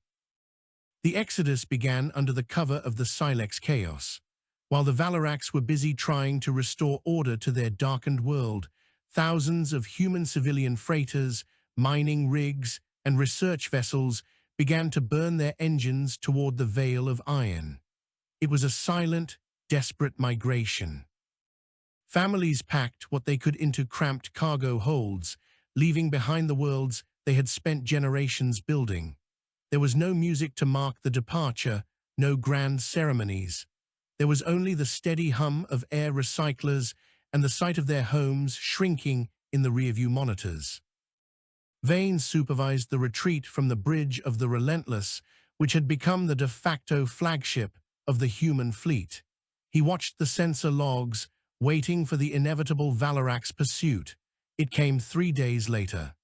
The exodus began under the cover of the Silex chaos. While the Valerax were busy trying to restore order to their darkened world, thousands of human civilian freighters, mining rigs, and research vessels began to burn their engines toward the Veil of Iron. It was a silent, desperate migration. Families packed what they could into cramped cargo holds, leaving behind the worlds they had spent generations building. There was no music to mark the departure, no grand ceremonies. There was only the steady hum of air recyclers and the sight of their homes shrinking in the rearview monitors. Vane supervised the retreat from the Bridge of the Relentless, which had become the de facto flagship of the human fleet. He watched the sensor logs, waiting for the inevitable Valerax pursuit. It came 3 days later.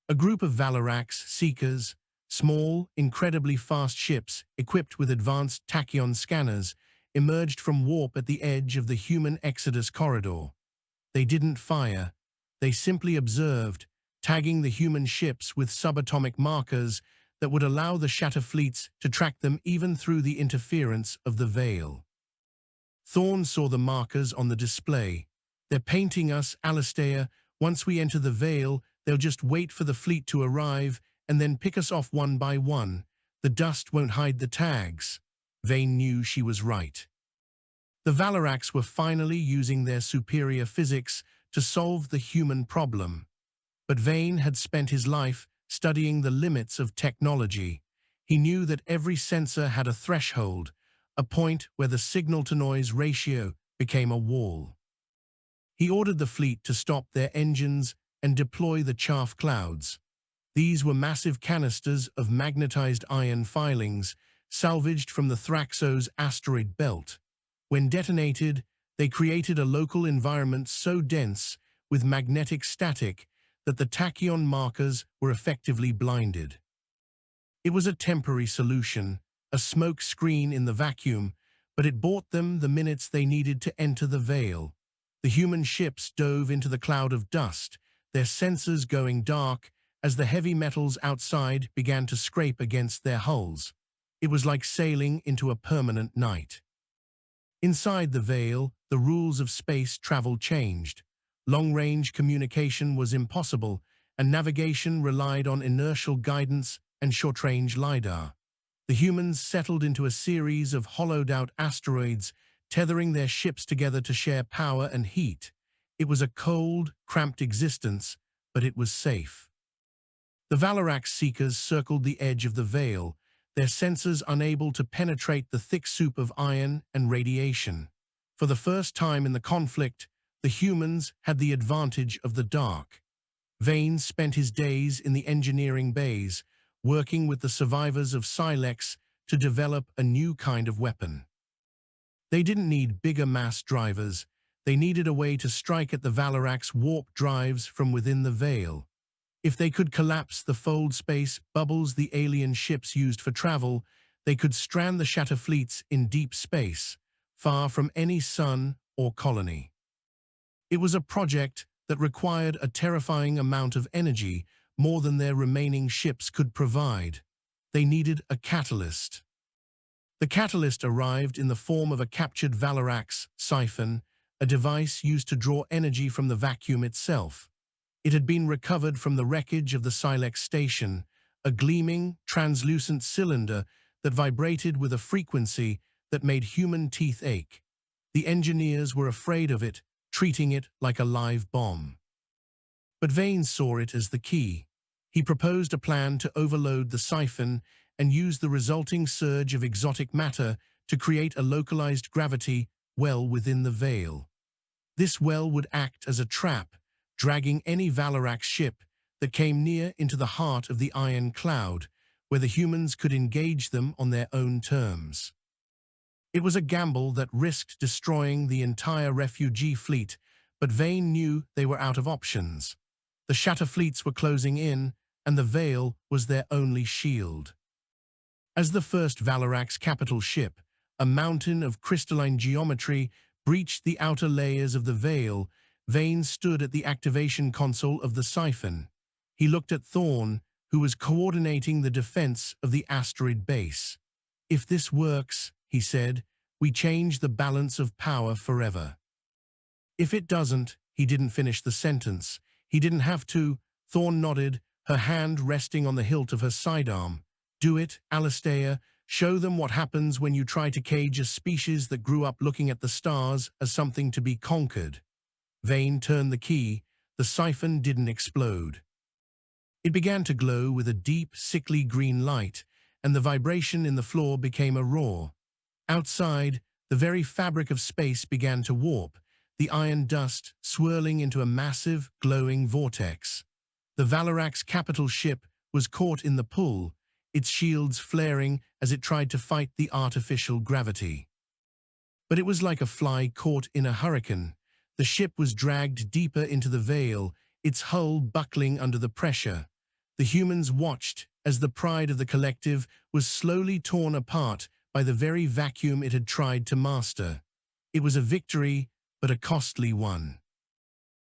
A group of Valerax seekers, small, incredibly fast ships equipped with advanced tachyon scanners, emerged from warp at the edge of the human exodus corridor. They didn't fire. They simply observed, tagging the human ships with subatomic markers that would allow the shatter fleets to track them even through the interference of the Veil. Thorne saw the markers on the display. "They're painting us, Alistair. Once we enter the Veil, they'll just wait for the fleet to arrive and then pick us off one by one. The dust won't hide the tags." Vane knew she was right. The Valerax were finally using their superior physics to solve the human problem. But Vane had spent his life studying the limits of technology. He knew that every sensor had a threshold, a point where the signal-to-noise ratio became a wall. He ordered the fleet to stop their engines and deploy the chaff clouds. These were massive canisters of magnetized iron filings, salvaged from the Thraxos asteroid belt. When detonated, they created a local environment so dense with magnetic static that the tachyon markers were effectively blinded. It was a temporary solution, a smoke screen in the vacuum, but it bought them the minutes they needed to enter the Veil. The human ships dove into the cloud of dust, their sensors going dark as the heavy metals outside began to scrape against their hulls. It was like sailing into a permanent night. Inside the Veil, the rules of space travel changed. Long-range communication was impossible, and navigation relied on inertial guidance and short-range LiDAR. The humans settled into a series of hollowed-out asteroids, tethering their ships together to share power and heat. It was a cold, cramped existence, but it was safe. The Valerax seekers circled the edge of the Veil, their sensors unable to penetrate the thick soup of iron and radiation. For the first time in the conflict, the humans had the advantage of the dark. Vane spent his days in the engineering bays, working with the survivors of Silex to develop a new kind of weapon. They didn't need bigger mass drivers. They needed a way to strike at the Valerax warp drives from within the Veil. If they could collapse the fold space bubbles the alien ships used for travel, they could strand the shatter fleets in deep space, far from any sun or colony. It was a project that required a terrifying amount of energy, more than their remaining ships could provide. They needed a catalyst. The catalyst arrived in the form of a captured Valerax siphon, a device used to draw energy from the vacuum itself. It had been recovered from the wreckage of the Silex station, a gleaming, translucent cylinder that vibrated with a frequency that made human teeth ache. The engineers were afraid of it, treating it like a live bomb. But Vane saw it as the key. He proposed a plan to overload the siphon and use the resulting surge of exotic matter to create a localized gravity well within the Veil. This well would act as a trap, dragging any Valerax ship that came near into the heart of the iron cloud, where the humans could engage them on their own terms. It was a gamble that risked destroying the entire refugee fleet, but Vane knew they were out of options. The shatter fleets were closing in, and the Veil was their only shield. As the first Valerax capital ship, a mountain of crystalline geometry breached the outer layers of the Veil, Vane stood at the activation console of the siphon. He looked at Thorn, who was coordinating the defense of the asteroid base. "If this works," he said, "we change the balance of power forever." "If it doesn't," he didn't finish the sentence. "He didn't have to." Thorn nodded, her hand resting on the hilt of her sidearm. "Do it, Alistair. Show them what happens when you try to cage a species that grew up looking at the stars as something to be conquered." Vane turned the key. The siphon didn't explode. It began to glow with a deep, sickly green light, and the vibration in the floor became a roar. Outside, the very fabric of space began to warp, the iron dust swirling into a massive, glowing vortex. The Valerax capital ship was caught in the pull, its shields flaring as it tried to fight the artificial gravity. But it was like a fly caught in a hurricane. The ship was dragged deeper into the Veil, its hull buckling under the pressure. The humans watched as the pride of the collective was slowly torn apart by the very vacuum it had tried to master. It was a victory, but a costly one.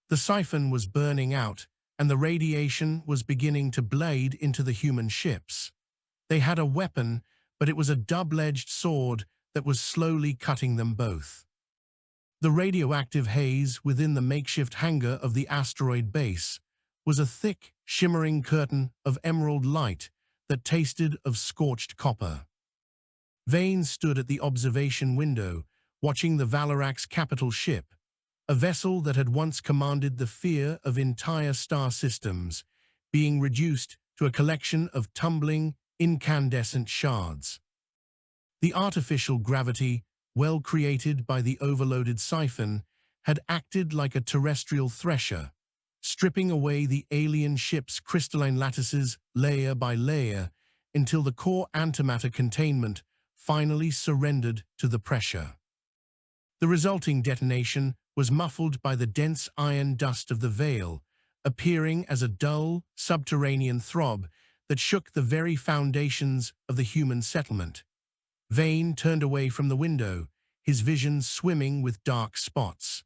The siphon was burning out, and the radiation was beginning to blade into the human ships. They had a weapon, but it was a double-edged sword that was slowly cutting them both. The radioactive haze within the makeshift hangar of the asteroid base was a thick, shimmering curtain of emerald light that tasted of scorched copper. Vane stood at the observation window, watching the Valerax capital ship, a vessel that had once commanded the fear of entire star systems, being reduced to a collection of tumbling, incandescent shards. The artificial gravity, well created by the overloaded siphon, had acted like a terrestrial thresher, stripping away the alien ship's crystalline lattices layer by layer until the core antimatter containment finally surrendered to the pressure. The resulting detonation was muffled by the dense iron dust of the Veil, appearing as a dull, subterranean throb that shook the very foundations of the human settlement. Vane turned away from the window, his vision swimming with dark spots.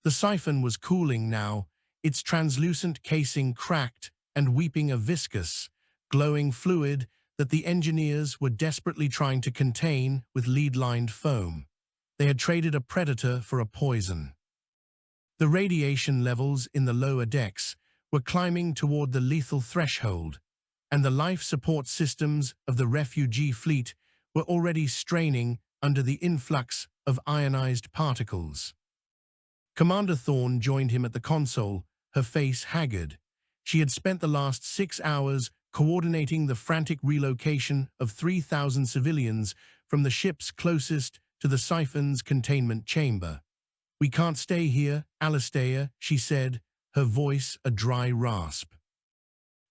The siphon was cooling now, its translucent casing cracked and weeping a viscous, glowing fluid that the engineers were desperately trying to contain with lead-lined foam. They had traded a predator for a poison. The radiation levels in the lower decks were climbing toward the lethal threshold, and the life support systems of the refugee fleet were already straining under the influx of ionized particles. Commander Thorn joined him at the console, her face haggard. She had spent the last 6 hours coordinating the frantic relocation of 3,000 civilians from the ships closest to the siphon's containment chamber. "We can't stay here, Alistair," she said, her voice a dry rasp.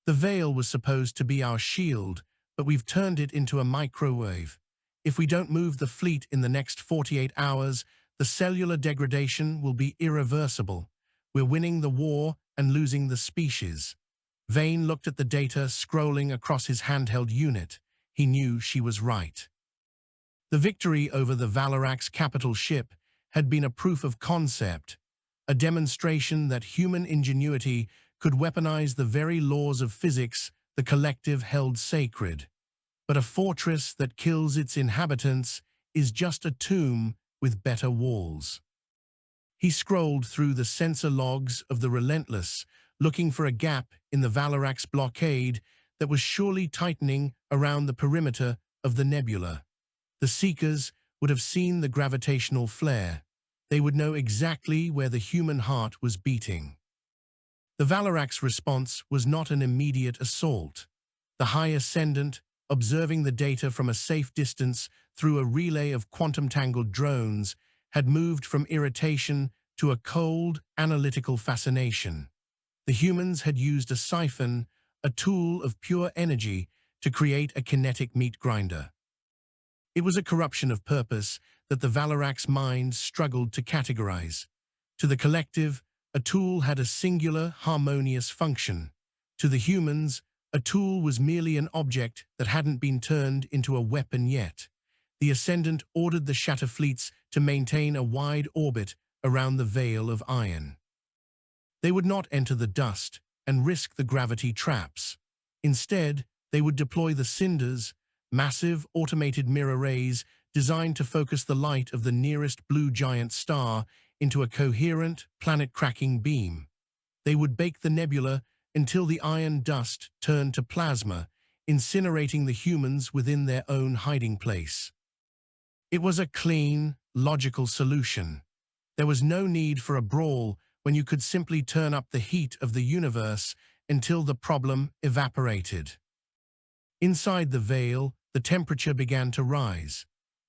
"The Veil was supposed to be our shield, but we've turned it into a microwave. If we don't move the fleet in the next 48 hours, the cellular degradation will be irreversible. We're winning the war and losing the species." Vane looked at the data scrolling across his handheld unit. He knew she was right. The victory over the Valerax capital ship had been a proof of concept, a demonstration that human ingenuity could weaponize the very laws of physics the collective held sacred. But a fortress that kills its inhabitants is just a tomb with better walls. He scrolled through the sensor logs of the Relentless, looking for a gap in the Valerax blockade that was surely tightening around the perimeter of the nebula. The Seekers would have seen the gravitational flare. They would know exactly where the human heart was beating. The Valerax response was not an immediate assault. The High Ascendant, observing the data from a safe distance through a relay of quantum-tangled drones, had moved from irritation to a cold, analytical fascination. The humans had used a siphon, a tool of pure energy, to create a kinetic meat grinder. It was a corruption of purpose that the Valerax mind struggled to categorize. To the collective, a tool had a singular, harmonious function. To the humans, a tool was merely an object that hadn't been turned into a weapon yet. The Ascendant ordered the Shatter Fleets to maintain a wide orbit around the Veil of Iron. They would not enter the dust and risk the gravity traps. Instead, they would deploy the Cinders, massive automated mirror rays designed to focus the light of the nearest blue giant star into a coherent, planet-cracking beam. They would bake the nebula until the iron dust turned to plasma, incinerating the humans within their own hiding place. It was a clean, logical solution. There was no need for a brawl when you could simply turn up the heat of the universe until the problem evaporated. Inside the veil, the temperature began to rise.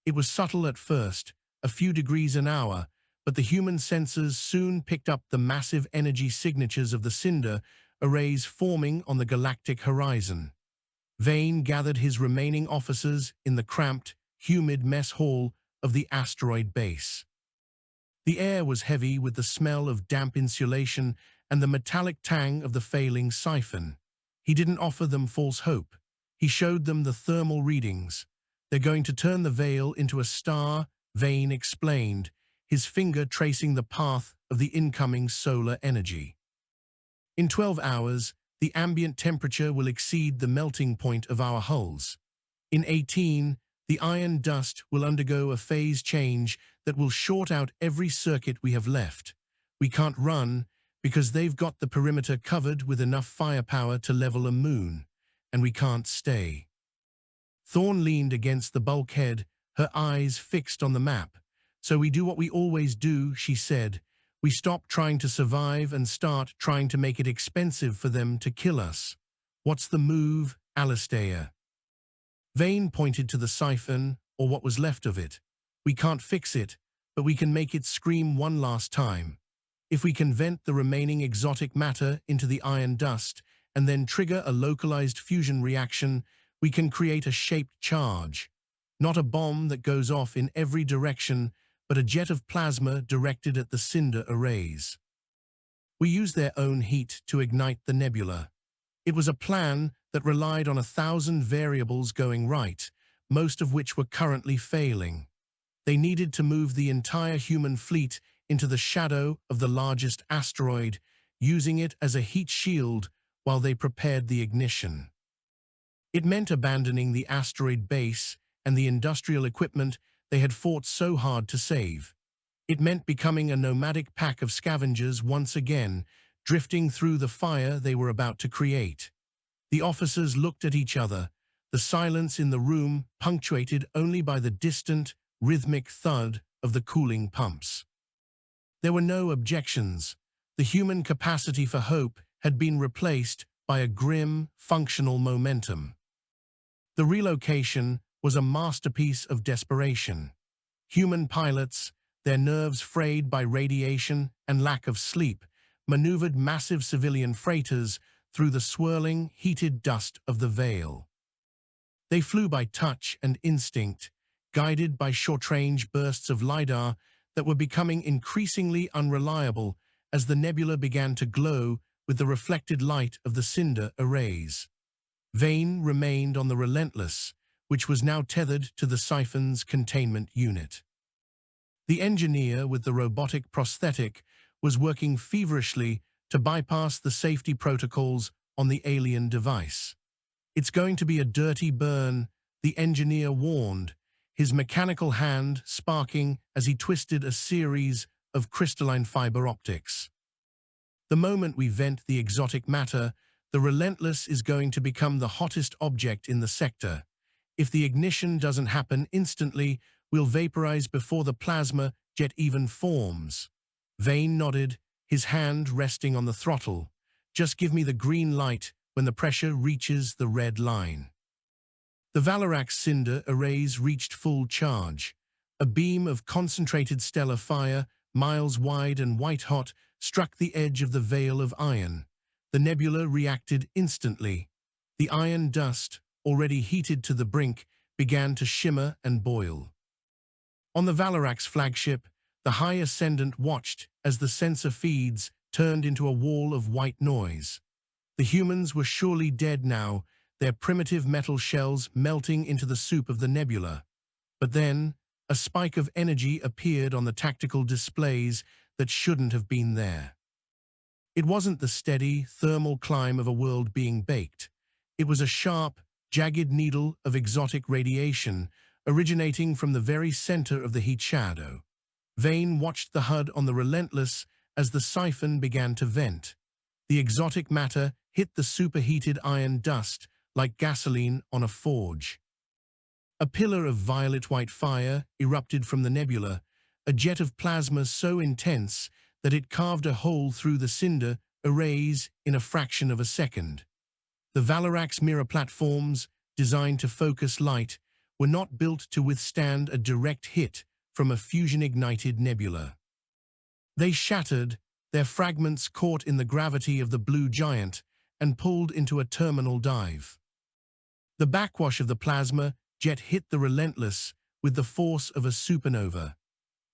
It was subtle at first, a few degrees an hour, but the human sensors soon picked up the massive energy signatures of the cinder arrays forming on the galactic horizon. Vane gathered his remaining officers in the cramped, humid mess hall of the asteroid base. The air was heavy with the smell of damp insulation and the metallic tang of the failing siphon. He didn't offer them false hope. He showed them the thermal readings. They're going to turn the veil into a star, Vane explained, his finger tracing the path of the incoming solar energy. In 12 hours, the ambient temperature will exceed the melting point of our hulls. In 18, the iron dust will undergo a phase change that will short out every circuit we have left. We can't run because they've got the perimeter covered with enough firepower to level a moon, and we can't stay. Thorne leaned against the bulkhead, her eyes fixed on the map. So we do what we always do, she said. We stop trying to survive and start trying to make it expensive for them to kill us. What's the move, Alistair? Vane pointed to the siphon, or what was left of it. We can't fix it, but we can make it scream one last time. If we can vent the remaining exotic matter into the iron dust and then trigger a localized fusion reaction, we can create a shaped charge. Not a bomb that goes off in every direction, but a jet of plasma directed at the cinder arrays. We use their own heat to ignite the nebula. It was a plan that relied on 1,000 variables going right, most of which were currently failing. They needed to move the entire human fleet into the shadow of the largest asteroid, using it as a heat shield while they prepared the ignition. It meant abandoning the asteroid base and the industrial equipment they had fought so hard to save. It meant becoming a nomadic pack of scavengers once again, drifting through the fire they were about to create. The officers looked at each other, the silence in the room punctuated only by the distant, rhythmic thud of the cooling pumps. There were no objections. The human capacity for hope had been replaced by a grim, functional momentum. The relocation was a masterpiece of desperation. Human pilots, their nerves frayed by radiation and lack of sleep, maneuvered massive civilian freighters through the swirling, heated dust of the veil. They flew by touch and instinct, guided by short-range bursts of LiDAR that were becoming increasingly unreliable as the nebula began to glow with the reflected light of the cinder arrays. Vane remained on the Relentless, which was now tethered to the siphon's containment unit. The engineer with the robotic prosthetic was working feverishly to bypass the safety protocols on the alien device. It's going to be a dirty burn, the engineer warned, his mechanical hand sparking as he twisted a series of crystalline fiber optics. The moment we vent the exotic matter, the Relentless is going to become the hottest object in the sector. If the ignition doesn't happen instantly, we'll vaporize before the plasma jet even forms. Vane nodded, his hand resting on the throttle. Just give me the green light when the pressure reaches the red line. The Valerax cinder arrays reached full charge. A beam of concentrated stellar fire, miles wide and white-hot, struck the edge of the veil of iron. The nebula reacted instantly. The iron dust, already heated to the brink, began to shimmer and boil. On the Valerax flagship, the High Ascendant watched as the sensor feeds turned into a wall of white noise. The humans were surely dead now, their primitive metal shells melting into the soup of the nebula. But then, a spike of energy appeared on the tactical displays that shouldn't have been there. It wasn't the steady, thermal climb of a world being baked. It was a sharp, jagged needle of exotic radiation originating from the very center of the heat shadow. Vane watched the HUD on the Relentless as the siphon began to vent. The exotic matter hit the superheated iron dust like gasoline on a forge. A pillar of violet-white fire erupted from the nebula, a jet of plasma so intense that it carved a hole through the cinder arrays in a fraction of a second. The Valerax mirror platforms, designed to focus light, were not built to withstand a direct hit from a fusion-ignited nebula. They shattered, their fragments caught in the gravity of the blue giant and pulled into a terminal dive. The backwash of the plasma jet hit the Relentless with the force of a supernova.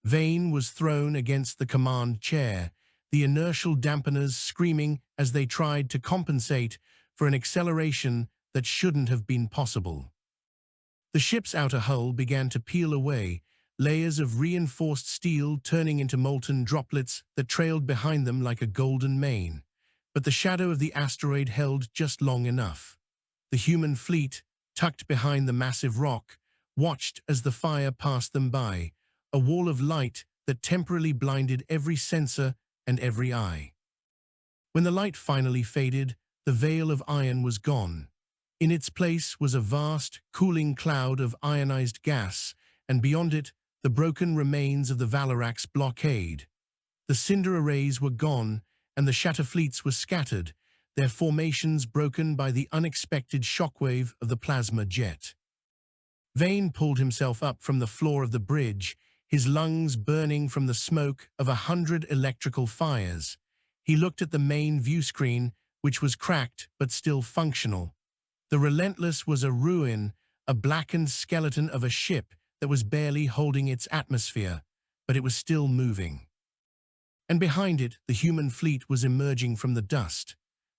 Vane was thrown against the command chair, the inertial dampeners screaming as they tried to compensate for an acceleration that shouldn't have been possible. The ship's outer hull began to peel away, layers of reinforced steel turning into molten droplets that trailed behind them like a golden mane. But the shadow of the asteroid held just long enough. The human fleet, tucked behind the massive rock, watched as the fire passed them by, a wall of light that temporarily blinded every sensor and every eye. When the light finally faded, the veil of iron was gone. In its place was a vast, cooling cloud of ionized gas, and beyond it, the broken remains of the Valerax blockade. The cinder arrays were gone, and the shatter fleets were scattered, their formations broken by the unexpected shockwave of the plasma jet. Vane pulled himself up from the floor of the bridge, his lungs burning from the smoke of 100 electrical fires. He looked at the main view screen, which was cracked but still functional. The Relentless was a ruin, a blackened skeleton of a ship that was barely holding its atmosphere, but it was still moving. And behind it, the human fleet was emerging from the dust.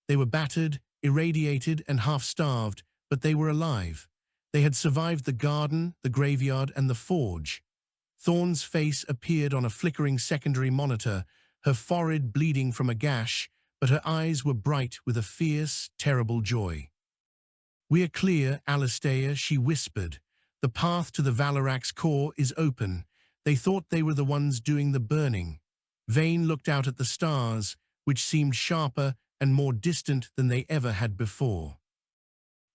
They were battered, irradiated, and half-starved, but they were alive. They had survived the garden, the graveyard, and the forge. Thorne's face appeared on a flickering secondary monitor, her forehead bleeding from a gash, but her eyes were bright with a fierce, terrible joy. "We're clear, Alistair," she whispered. "The path to the Valerax core is open." They thought they were the ones doing the burning. Vane looked out at the stars, which seemed sharper and more distant than they ever had before.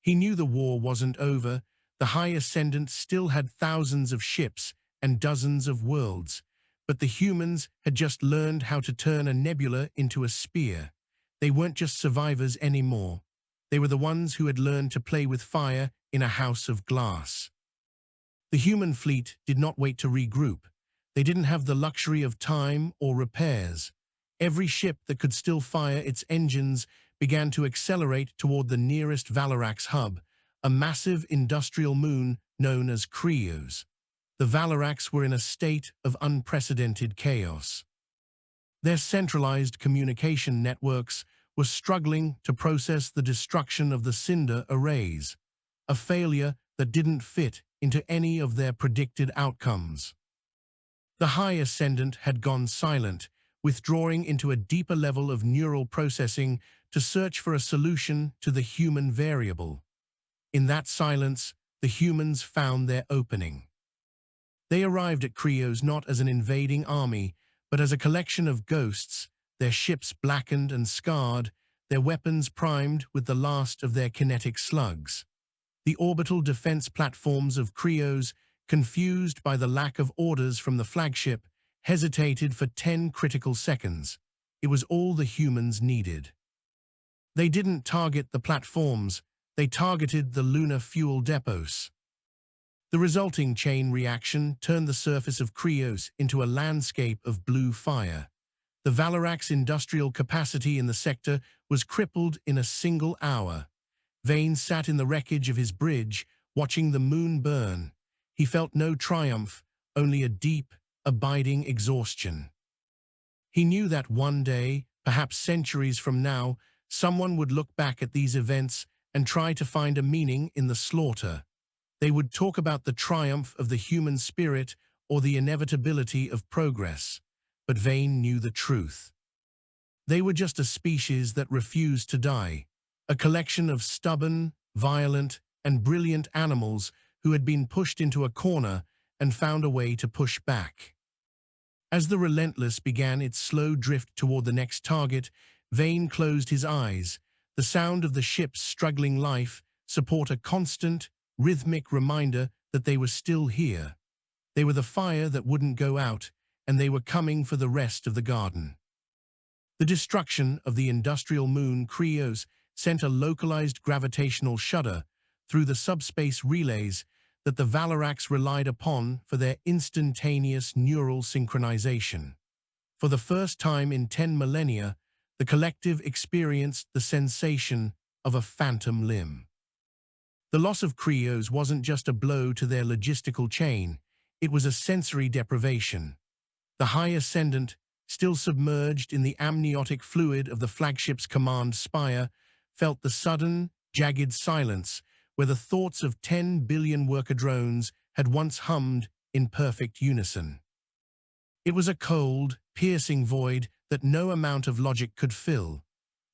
He knew the war wasn't over. The High Ascendant still had thousands of ships and dozens of worlds, but the humans had just learned how to turn a nebula into a spear. They weren't just survivors anymore. They were the ones who had learned to play with fire in a house of glass. The human fleet did not wait to regroup. They didn't have the luxury of time or repairs. Every ship that could still fire its engines began to accelerate toward the nearest Valerax hub, a massive industrial moon known as Krios. The Valerax were in a state of unprecedented chaos. Their centralized communication networks were struggling to process the destruction of the cinder arrays, a failure that didn't fit into any of their predicted outcomes. The High Ascendant had gone silent, withdrawing into a deeper level of neural processing to search for a solution to the human variable. In that silence, the humans found their opening. They arrived at Krios not as an invading army, but as a collection of ghosts, their ships blackened and scarred, their weapons primed with the last of their kinetic slugs. The orbital defense platforms of Krios, confused by the lack of orders from the flagship, hesitated for 10 critical seconds. It was all the humans needed. They didn't target the platforms, they targeted the lunar fuel depots. The resulting chain reaction turned the surface of Krios into a landscape of blue fire. The Valerax industrial capacity in the sector was crippled in a single hour. Vane sat in the wreckage of his bridge, watching the moon burn. He felt no triumph, only a deep, abiding exhaustion. He knew that one day, Perhaps centuries from now, someone would look back at these events and try to find a meaning in the slaughter. They would talk about the triumph of the human spirit or the inevitability of progress. But Vane knew the truth. They were just a species that refused to die, a collection of stubborn, violent, and brilliant animals who had been pushed into a corner and found a way to push back. As the Relentless began its slow drift toward the next target, Vane closed his eyes. The sound of the ship's struggling life support a constant, rhythmic reminder that they were still here. They were the fire that wouldn't go out, and they were coming for the rest of the garden. The destruction of the industrial moon Krios sent a localized gravitational shudder through the subspace relays that the Valerax relied upon for their instantaneous neural synchronization. For the first time in 10 millennia, the collective experienced the sensation of a phantom limb. The loss of Krios wasn't just a blow to their logistical chain, it was a sensory deprivation. The High Ascendant, still submerged in the amniotic fluid of the flagship's command spire, felt the sudden, jagged silence where the thoughts of 10 billion worker drones had once hummed in perfect unison. It was a cold, piercing void that no amount of logic could fill.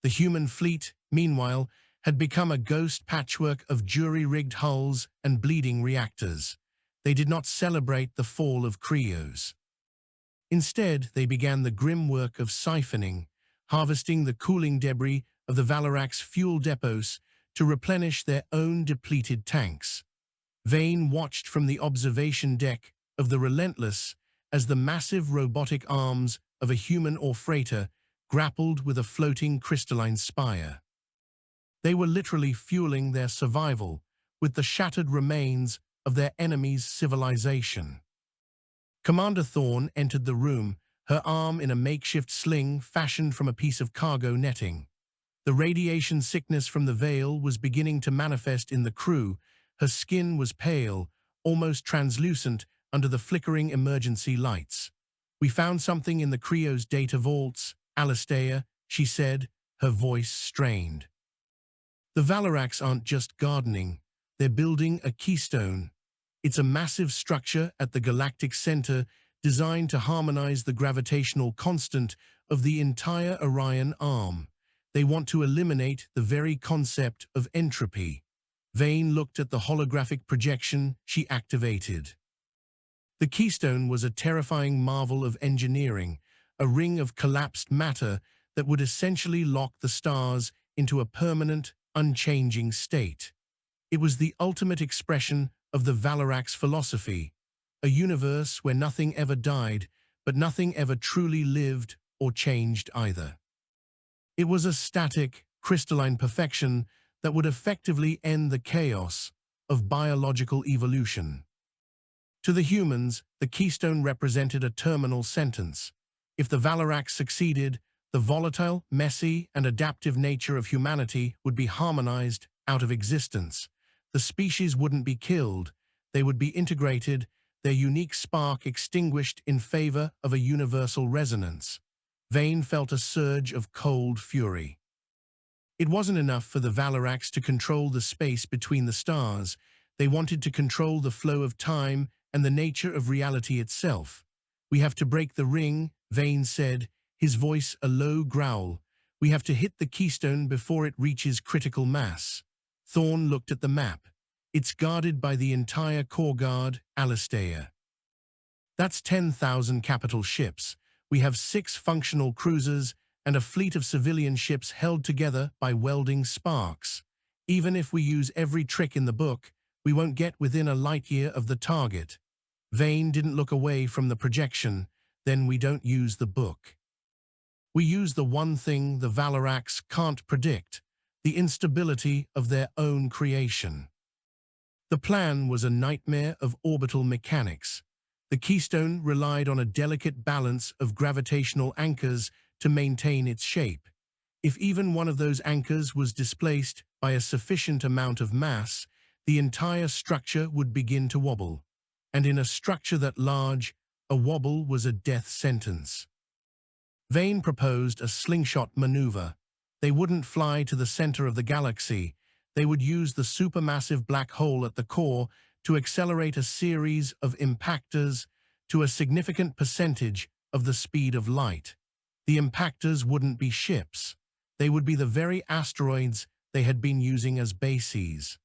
The human fleet, meanwhile, had become a ghost patchwork of jury-rigged hulls and bleeding reactors. They did not celebrate the fall of Krios. Instead, they began the grim work of siphoning, harvesting the cooling debris of the Valerax fuel depots to replenish their own depleted tanks. Vane watched from the observation deck of the Relentless as the massive robotic arms of a human or freighter grappled with a floating crystalline spire. They were literally fueling their survival with the shattered remains of their enemy's civilization. Commander Thorne entered the room, her arm in a makeshift sling fashioned from a piece of cargo netting. The radiation sickness from the veil was beginning to manifest in the crew. Her skin was pale, almost translucent under the flickering emergency lights. "We found something in the Krios data vaults, Alistair," she said, her voice strained. "The Valerax aren't just gardening, they're building a keystone. It's a massive structure at the galactic center designed to harmonize the gravitational constant of the entire Orion arm. They want to eliminate the very concept of entropy." Vane looked at the holographic projection she activated. The keystone was a terrifying marvel of engineering, a ring of collapsed matter that would essentially lock the stars into a permanent, unchanging state. It was the ultimate expression of the Valerax philosophy, a universe where nothing ever died, but nothing ever truly lived or changed either. It was a static, crystalline perfection that would effectively end the chaos of biological evolution. To the humans, the keystone represented a terminal sentence. If the Valerax succeeded, the volatile, messy, and adaptive nature of humanity would be harmonized out of existence. The species wouldn't be killed, they would be integrated, their unique spark extinguished in favor of a universal resonance. Vane felt a surge of cold fury. It wasn't enough for the Valerax to control the space between the stars. They wanted to control the flow of time and the nature of reality itself. "We have to break the ring," Vane said, his voice a low growl. "We have to hit the keystone before it reaches critical mass." Thorne looked at the map. "It's guarded by the entire core guard, Alistair. That's 10,000 capital ships. We have 6 functional cruisers and a fleet of civilian ships held together by welding sparks. Even if we use every trick in the book, we won't get within a light year of the target." Vane didn't look away from the projection. "Then we don't use the book. We use the one thing the Valerax can't predict, the instability of their own creation." The plan was a nightmare of orbital mechanics. The keystone relied on a delicate balance of gravitational anchors to maintain its shape. If even one of those anchors was displaced by a sufficient amount of mass, the entire structure would begin to wobble. And in a structure that large, a wobble was a death sentence. Vane proposed a slingshot maneuver. They wouldn't fly to the center of the galaxy. They would use the supermassive black hole at the core to accelerate a series of impactors to a significant percentage of the speed of light. The impactors wouldn't be ships. They would be the very asteroids they had been using as bases.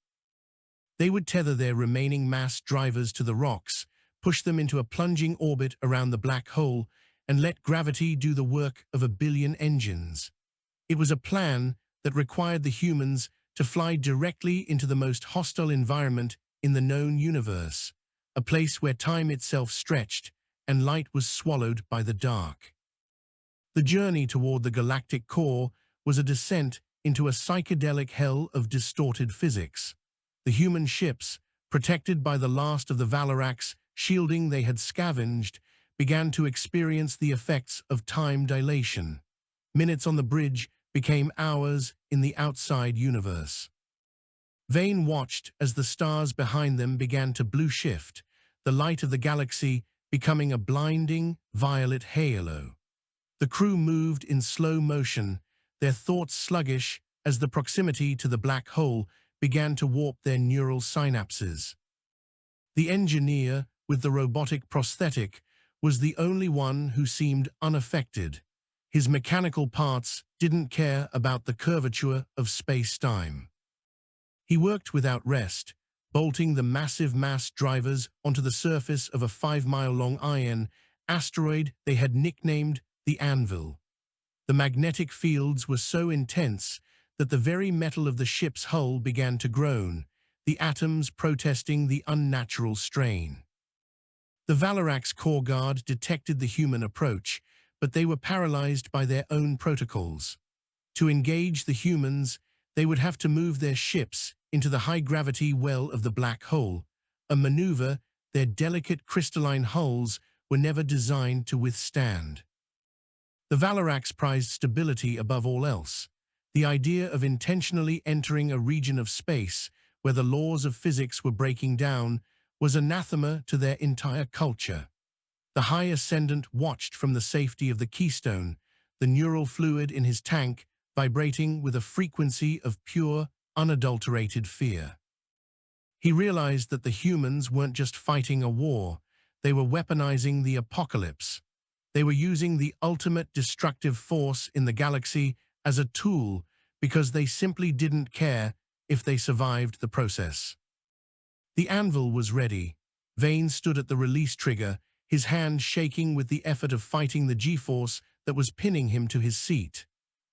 They would tether their remaining mass drivers to the rocks, push them into a plunging orbit around the black hole, and let gravity do the work of a billion engines. It was a plan that required the humans to fly directly into the most hostile environment in the known universe, a place where time itself stretched and light was swallowed by the dark. The journey toward the galactic core was a descent into a psychedelic hell of distorted physics. The human ships, protected by the last of the Valerax shielding they had scavenged, began to experience the effects of time dilation. Minutes on the bridge became hours in the outside universe. Vane watched as the stars behind them began to blue shift, the light of the galaxy becoming a blinding violet halo. The crew moved in slow motion, their thoughts sluggish as the proximity to the black hole began to warp their neural synapses. The engineer, with the robotic prosthetic, was the only one who seemed unaffected. His mechanical parts didn't care about the curvature of space-time. He worked without rest, bolting the massive mass drivers onto the surface of a 5-mile-long iron asteroid they had nicknamed the Anvil. The magnetic fields were so intense that the very metal of the ship's hull began to groan, the atoms protesting the unnatural strain. The Valerax Core Guard detected the human approach, but they were paralyzed by their own protocols. To engage the humans, they would have to move their ships into the high-gravity well of the black hole, a maneuver their delicate crystalline hulls were never designed to withstand. The Valerax prized stability above all else. The idea of intentionally entering a region of space where the laws of physics were breaking down was anathema to their entire culture. The High Ascendant watched from the safety of the keystone, the neural fluid in his tank vibrating with a frequency of pure, unadulterated fear. He realized that the humans weren't just fighting a war, they were weaponizing the apocalypse. They were using the ultimate destructive force in the galaxy as a tool because they simply didn't care if they survived the process. The anvil was ready. Vane stood at the release trigger, his hand shaking with the effort of fighting the G-force that was pinning him to his seat.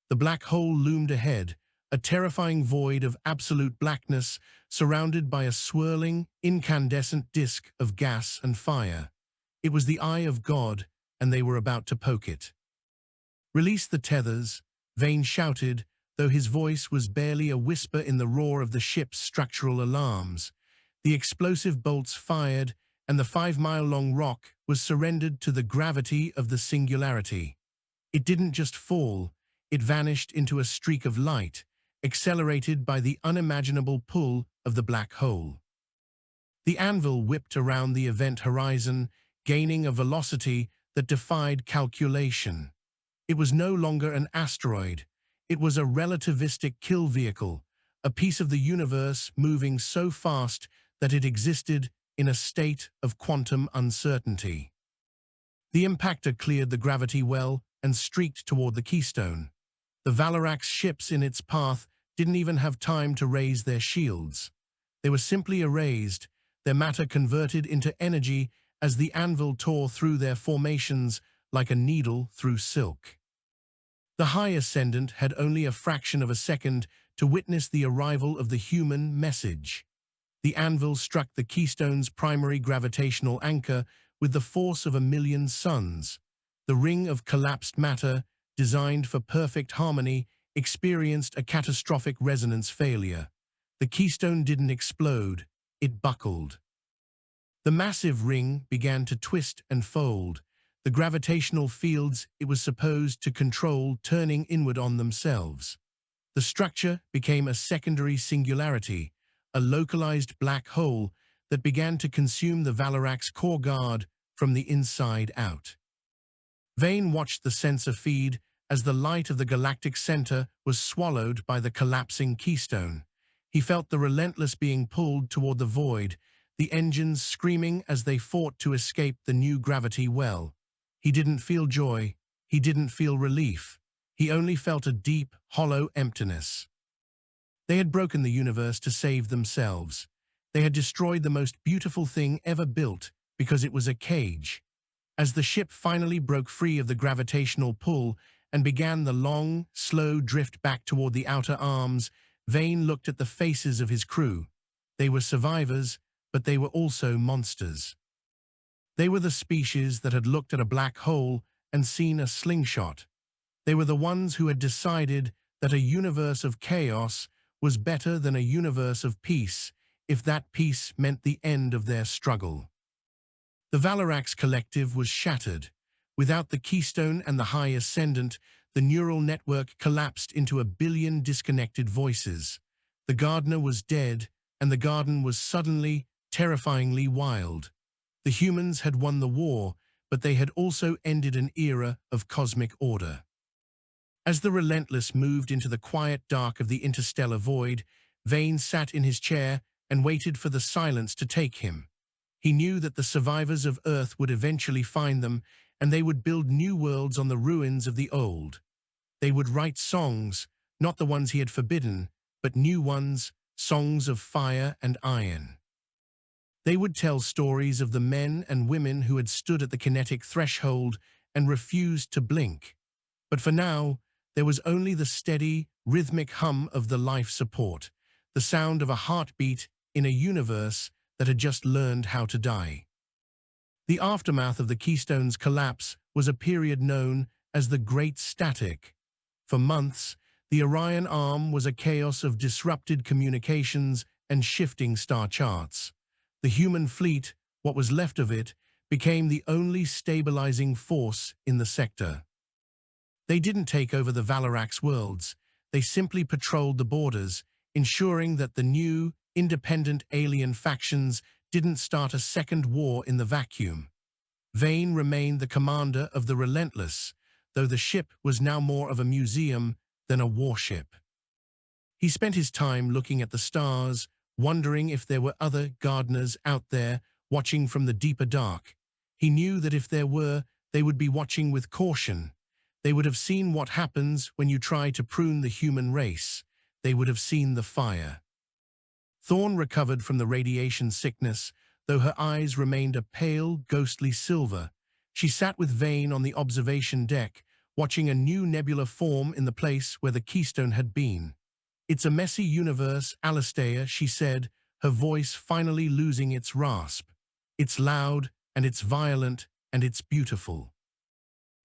The black hole loomed ahead, a terrifying void of absolute blackness surrounded by a swirling, incandescent disk of gas and fire. It was the eye of God, and they were about to poke it. "Release the tethers," Vane shouted, though his voice was barely a whisper in the roar of the ship's structural alarms. The explosive bolts fired, and the 5-mile-long rock was surrendered to the gravity of the singularity. It didn't just fall, it vanished into a streak of light, accelerated by the unimaginable pull of the black hole. The anvil whipped around the event horizon, gaining a velocity that defied calculation. It was no longer an asteroid. It was a relativistic kill vehicle, a piece of the universe moving so fast that it existed in a state of quantum uncertainty. The impactor cleared the gravity well and streaked toward the keystone. The Valerax ships in its path didn't even have time to raise their shields. They were simply erased, their matter converted into energy as the anvil tore through their formations like a needle through silk. The High Ascendant had only a fraction of a second to witness the arrival of the human message. The anvil struck the keystone's primary gravitational anchor with the force of 1,000,000 suns. The ring of collapsed matter, designed for perfect harmony, experienced a catastrophic resonance failure. The keystone didn't explode, it buckled. The massive ring began to twist and fold, the gravitational fields it was supposed to control turning inward on themselves. The structure became a secondary singularity, a localized black hole that began to consume the Valerax Core Guard from the inside out. Vane watched the sensor feed as the light of the galactic center was swallowed by the collapsing keystone. He felt the relentless being pulled toward the void, the engines screaming as they fought to escape the new gravity well. He didn't feel joy. He didn't feel relief. He only felt a deep, hollow emptiness. They had broken the universe to save themselves. They had destroyed the most beautiful thing ever built because it was a cage. As the ship finally broke free of the gravitational pull and began the long, slow drift back toward the outer arms, Vane looked at the faces of his crew. They were survivors, but they were also monsters. They were the species that had looked at a black hole and seen a slingshot. They were the ones who had decided that a universe of chaos was better than a universe of peace, if that peace meant the end of their struggle. The Valerax Collective was shattered. Without the keystone and the high ascendant, the neural network collapsed into a billion disconnected voices. The gardener was dead, and the garden was suddenly, terrifyingly wild. The humans had won the war, but they had also ended an era of cosmic order. As the Relentless moved into the quiet dark of the interstellar void, Vane sat in his chair and waited for the silence to take him. He knew that the survivors of Earth would eventually find them, and they would build new worlds on the ruins of the old. They would write songs, not the ones he had forbidden, but new ones, songs of fire and iron. They would tell stories of the men and women who had stood at the kinetic threshold and refused to blink. But for now, there was only the steady, rhythmic hum of the life support, the sound of a heartbeat in a universe that had just learned how to die. The aftermath of the Keystone's collapse was a period known as the Great Static. For months, the Orion Arm was a chaos of disrupted communications and shifting star charts. The human fleet, what was left of it, became the only stabilizing force in the sector. They didn't take over the Valerax worlds. They simply patrolled the borders, ensuring that the new, independent alien factions didn't start a second war in the vacuum. Vane remained the commander of the Relentless, though the ship was now more of a museum than a warship. He spent his time looking at the stars, wondering if there were other gardeners out there watching from the deeper dark. He knew that if there were, they would be watching with caution. They would have seen what happens when you try to prune the human race. They would have seen the fire. Thorne recovered from the radiation sickness, though her eyes remained a pale, ghostly silver. She sat with Vane on the observation deck, watching a new nebula form in the place where the Keystone had been. "It's a messy universe, Alistair," she said, her voice finally losing its rasp. "It's loud, and it's violent, and it's beautiful."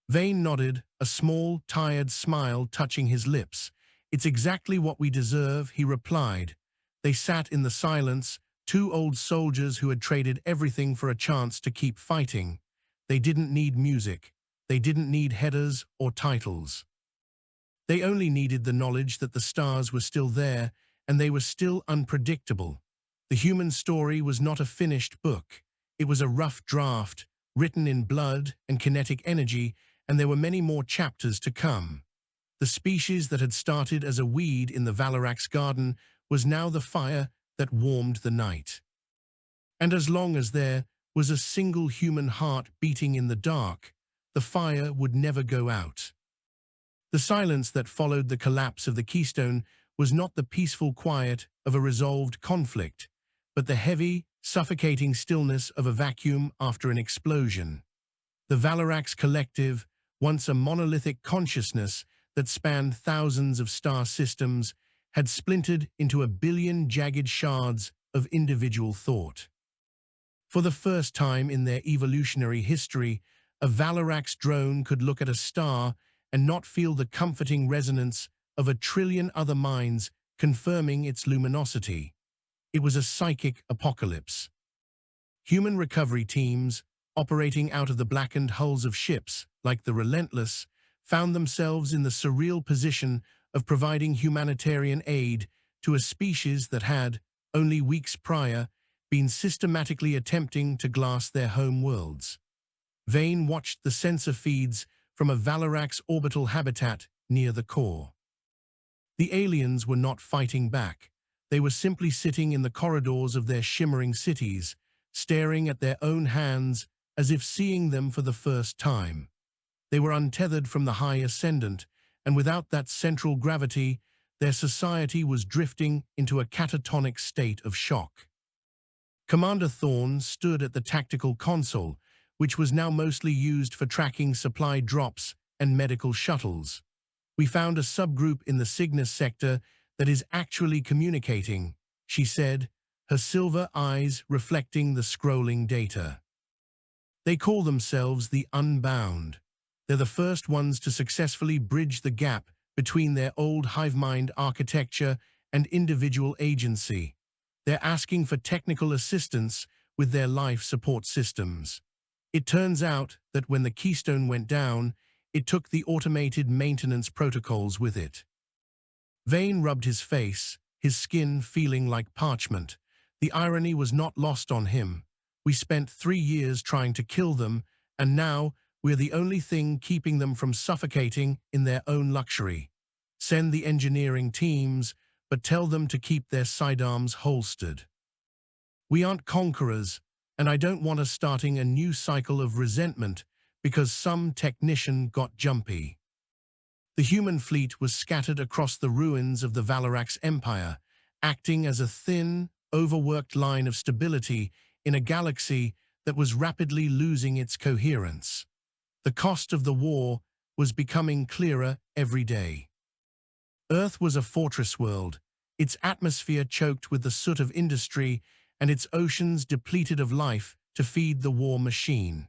Vane nodded, a small, tired smile touching his lips. "It's exactly what we deserve," he replied. They sat in the silence, two old soldiers who had traded everything for a chance to keep fighting. They didn't need music. They didn't need headers or titles. They only needed the knowledge that the stars were still there, and they were still unpredictable. The human story was not a finished book. It was a rough draft, written in blood and kinetic energy, and there were many more chapters to come. The species that had started as a weed in the Valerax garden was now the fire that warmed the night. And as long as there was a single human heart beating in the dark, the fire would never go out. The silence that followed the collapse of the Keystone was not the peaceful quiet of a resolved conflict, but the heavy, suffocating stillness of a vacuum after an explosion. The Valerax Collective, once a monolithic consciousness that spanned thousands of star systems, had splintered into a billion jagged shards of individual thought. For the first time in their evolutionary history, a Valerax drone could look at a star and not feel the comforting resonance of a trillion other minds confirming its luminosity. It was a psychic apocalypse. Human recovery teams, operating out of the blackened hulls of ships, like the Relentless, found themselves in the surreal position of providing humanitarian aid to a species that had, only weeks prior, been systematically attempting to glass their home worlds. Vane watched the sensor feeds from a Valerax orbital habitat near the core. The aliens were not fighting back. They were simply sitting in the corridors of their shimmering cities, staring at their own hands as if seeing them for the first time. They were untethered from the high ascendant, and without that central gravity, their society was drifting into a catatonic state of shock. Commander Thorne stood at the tactical console, which was now mostly used for tracking supply drops and medical shuttles. "We found a subgroup in the Cygnus sector that is actually communicating," she said, her silver eyes reflecting the scrolling data. "They call themselves the Unbound. They're the first ones to successfully bridge the gap between their old hive mind architecture and individual agency. They're asking for technical assistance with their life support systems." It turns out that when the Keystone went down, it took the automated maintenance protocols with it. Vane rubbed his face, his skin feeling like parchment. The irony was not lost on him. We spent 3 years trying to kill them, and now we're the only thing keeping them from suffocating in their own luxury. Send the engineering teams, but tell them to keep their sidearms holstered. We aren't conquerors, and I don't want us starting a new cycle of resentment because some technician got jumpy. The human fleet was scattered across the ruins of the Valerax Empire, acting as a thin, overworked line of stability in a galaxy that was rapidly losing its coherence. The cost of the war was becoming clearer every day. Earth was a fortress world, its atmosphere choked with the soot of industry and its oceans depleted of life to feed the war machine.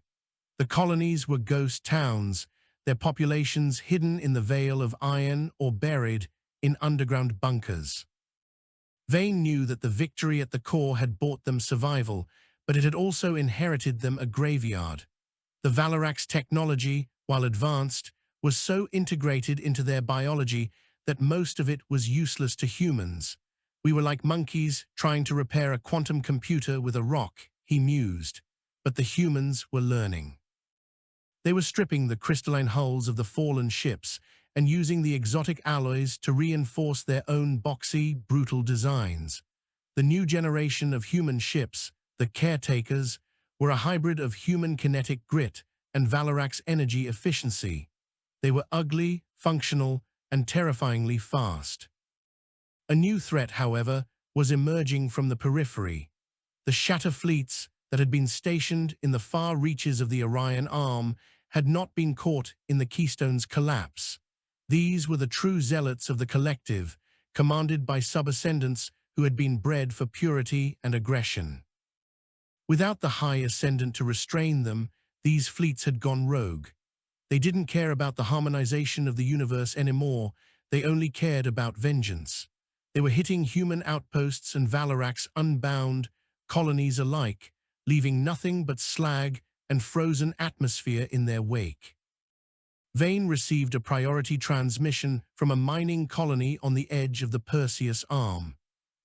The colonies were ghost towns, their populations hidden in the veil of iron or buried in underground bunkers. Vane knew that the victory at the core had bought them survival, but it had also inherited them a graveyard. The Valerax technology, while advanced, was so integrated into their biology that most of it was useless to humans. "We were like monkeys trying to repair a quantum computer with a rock," he mused, but the humans were learning. They were stripping the crystalline hulls of the fallen ships and using the exotic alloys to reinforce their own boxy, brutal designs. The new generation of human ships, the Caretakers, were a hybrid of human kinetic grit and Valerax energy efficiency. They were ugly, functional, and terrifyingly fast. A new threat, however, was emerging from the periphery. The shatter fleets that had been stationed in the far reaches of the Orion Arm had not been caught in the Keystone's collapse. These were the true zealots of the Collective, commanded by sub-ascendants who had been bred for purity and aggression. Without the high ascendant to restrain them, these fleets had gone rogue. They didn't care about the harmonization of the universe anymore, they only cared about vengeance. They were hitting human outposts and Valerax Unbound colonies alike, leaving nothing but slag and frozen atmosphere in their wake. Vane received a priority transmission from a mining colony on the edge of the Perseus Arm.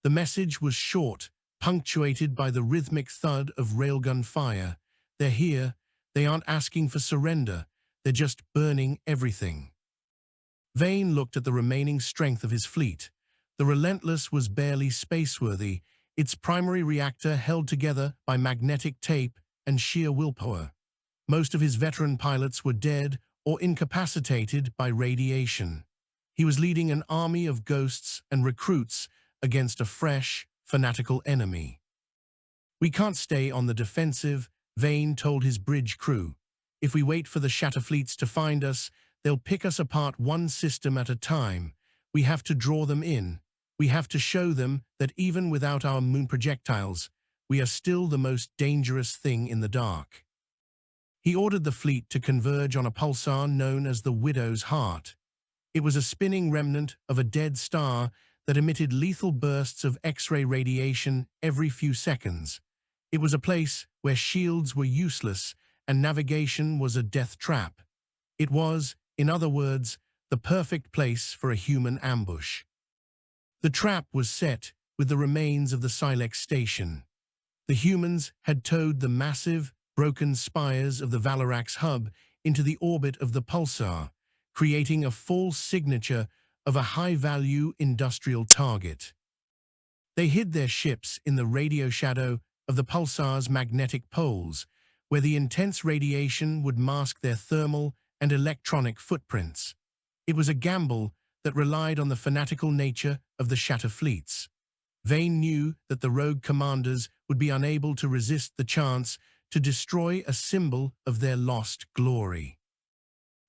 The message was short, punctuated by the rhythmic thud of railgun fire. "They're here. They aren't asking for surrender. They're just burning everything." Vane looked at the remaining strength of his fleet. The Relentless was barely spaceworthy, its primary reactor held together by magnetic tape and sheer willpower. Most of his veteran pilots were dead or incapacitated by radiation. He was leading an army of ghosts and recruits against a fresh, fanatical enemy. "We can't stay on the defensive," Vane told his bridge crew. "If we wait for the shatter fleets to find us, they'll pick us apart one system at a time. We have to draw them in. We have to show them that even without our moon projectiles, we are still the most dangerous thing in the dark." He ordered the fleet to converge on a pulsar known as the Widow's Heart. It was a spinning remnant of a dead star that emitted lethal bursts of X-ray radiation every few seconds. It was a place where shields were useless and navigation was a death trap. It was, in other words, the perfect place for a human ambush. The trap was set with the remains of the Silex station. The humans had towed the massive, broken spires of the Valerax hub into the orbit of the pulsar, creating a false signature of a high-value industrial target. They hid their ships in the radio shadow of the pulsar's magnetic poles, where the intense radiation would mask their thermal and electronic footprints. It was a gamble that relied on the fanatical nature of the shatter fleets. Vane knew that the rogue commanders would be unable to resist the chance to destroy a symbol of their lost glory.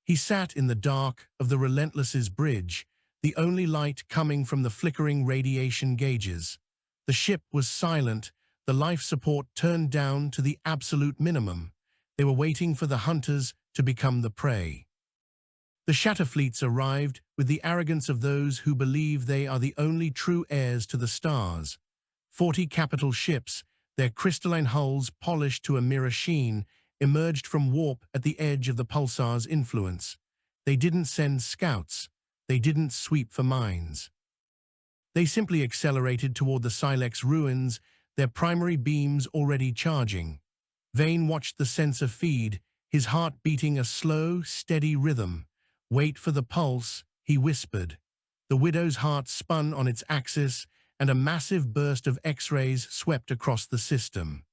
He sat in the dark of the Relentless's bridge, the only light coming from the flickering radiation gauges. The ship was silent, the life support turned down to the absolute minimum. They were waiting for the hunters to become the prey. The shatter fleets arrived with the arrogance of those who believe they are the only true heirs to the stars. 40 capital ships, their crystalline hulls polished to a mirror sheen, emerged from warp at the edge of the pulsar's influence. They didn't send scouts. They didn't sweep for mines. They simply accelerated toward the Silex ruins, their primary beams already charging. Vane watched the sensor feed, his heart beating a slow, steady rhythm. "Wait for the pulse," he whispered. The Widow's heart spun on its axis, and a massive burst of X-rays swept across the system.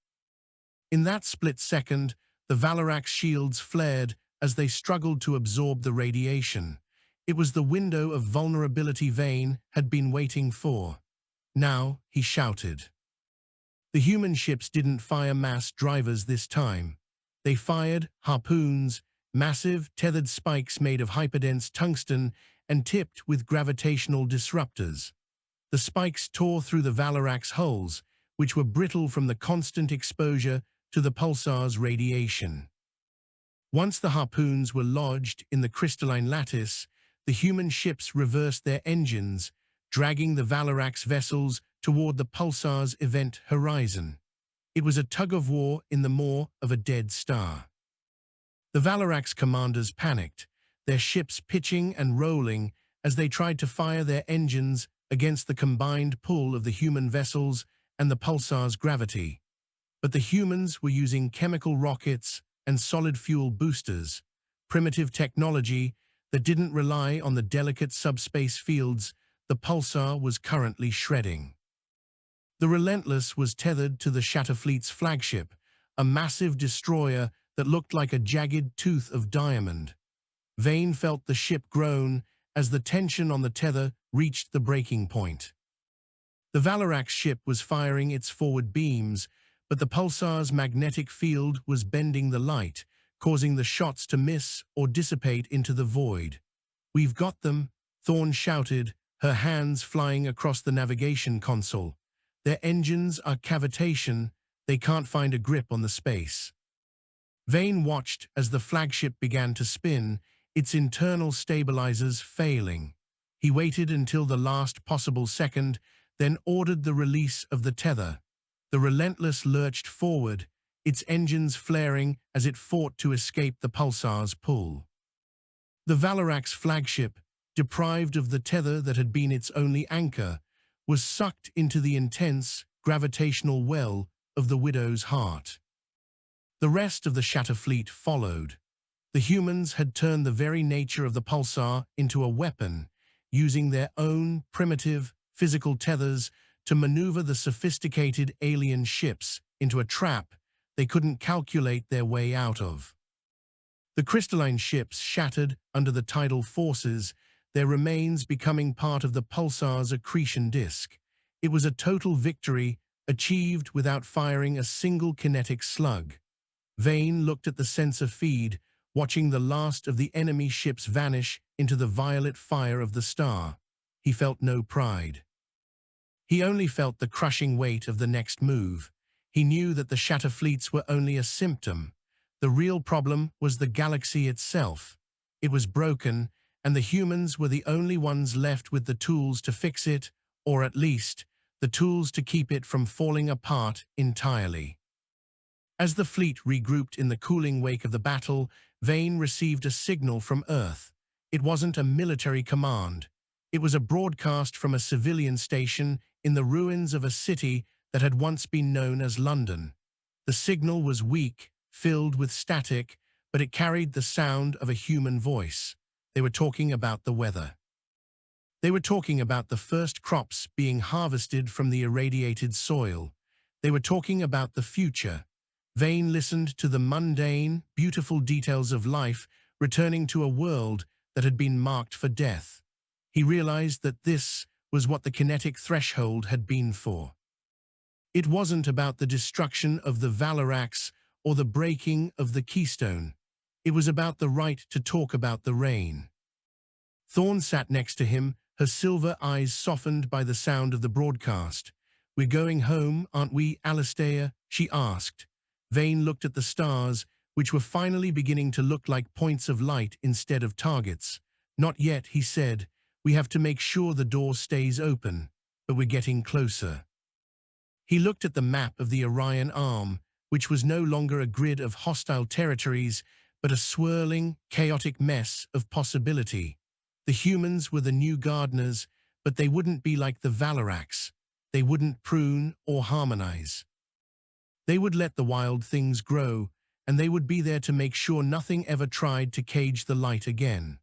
In that split second, the Valerax shields flared as they struggled to absorb the radiation. It was the window of vulnerability Vane had been waiting for. Now, he shouted. The human ships didn't fire mass drivers this time. They fired harpoons, massive, tethered spikes made of hyperdense tungsten and tipped with gravitational disruptors. The spikes tore through the Valerax hulls, which were brittle from the constant exposure to the pulsar's radiation. Once the harpoons were lodged in the crystalline lattice, the human ships reversed their engines, dragging the Valerax vessels toward the pulsar's event horizon. It was a tug-of-war in the maw of a dead star. The Valerax commanders panicked, their ships pitching and rolling as they tried to fire their engines against the combined pull of the human vessels and the pulsar's gravity. But the humans were using chemical rockets and solid fuel boosters, primitive technology that didn't rely on the delicate subspace fields the pulsar was currently shredding. The Relentless was tethered to the Shatterfleet's flagship, a massive destroyer that looked like a jagged tooth of diamond. Vane felt the ship groan as the tension on the tether reached the breaking point. The Valerax ship was firing its forward beams, but the pulsar's magnetic field was bending the light, causing the shots to miss or dissipate into the void. "We've got them," Thorne shouted, her hands flying across the navigation console. "Their engines are cavitation, they can't find a grip on the space." Vane watched as the flagship began to spin, its internal stabilizers failing. He waited until the last possible second, then ordered the release of the tether. The Relentless lurched forward, its engines flaring as it fought to escape the pulsar's pull. The Valerax flagship, deprived of the tether that had been its only anchor, was sucked into the intense, gravitational well of the Widow's heart. The rest of the Shatter Fleet followed. The humans had turned the very nature of the pulsar into a weapon, using their own primitive, physical tethers to maneuver the sophisticated alien ships into a trap they couldn't calculate their way out of. The crystalline ships shattered under the tidal forces, their remains becoming part of the pulsar's accretion disk. It was a total victory, achieved without firing a single kinetic slug. Vane looked at the sensor feed, watching the last of the enemy ships vanish into the violet fire of the star. He felt no pride. He only felt the crushing weight of the next move. He knew that the Shatter Fleets were only a symptom. The real problem was the galaxy itself. It was broken, and the humans were the only ones left with the tools to fix it, or at least, the tools to keep it from falling apart entirely. As the fleet regrouped in the cooling wake of the battle, Vane received a signal from Earth. It wasn't a military command. It was a broadcast from a civilian station in the ruins of a city that had once been known as London. The signal was weak, filled with static, but it carried the sound of a human voice. They were talking about the weather. They were talking about the first crops being harvested from the irradiated soil. They were talking about the future. Vane listened to the mundane, beautiful details of life returning to a world that had been marked for death. He realized that this was what the kinetic threshold had been for. It wasn't about the destruction of the Valerax or the breaking of the keystone. It was about the right to talk about the rain. Thorn sat next to him, her silver eyes softened by the sound of the broadcast. "We're going home, aren't we, Alistair?" she asked. Vane looked at the stars, which were finally beginning to look like points of light instead of targets. "Not yet," he said. "We have to make sure the door stays open, but we're getting closer." He looked at the map of the Orion Arm, which was no longer a grid of hostile territories, but a swirling, chaotic mess of possibility. The humans were the new gardeners, but they wouldn't be like the Valerax. They wouldn't prune or harmonize. They would let the wild things grow, and they would be there to make sure nothing ever tried to cage the light again.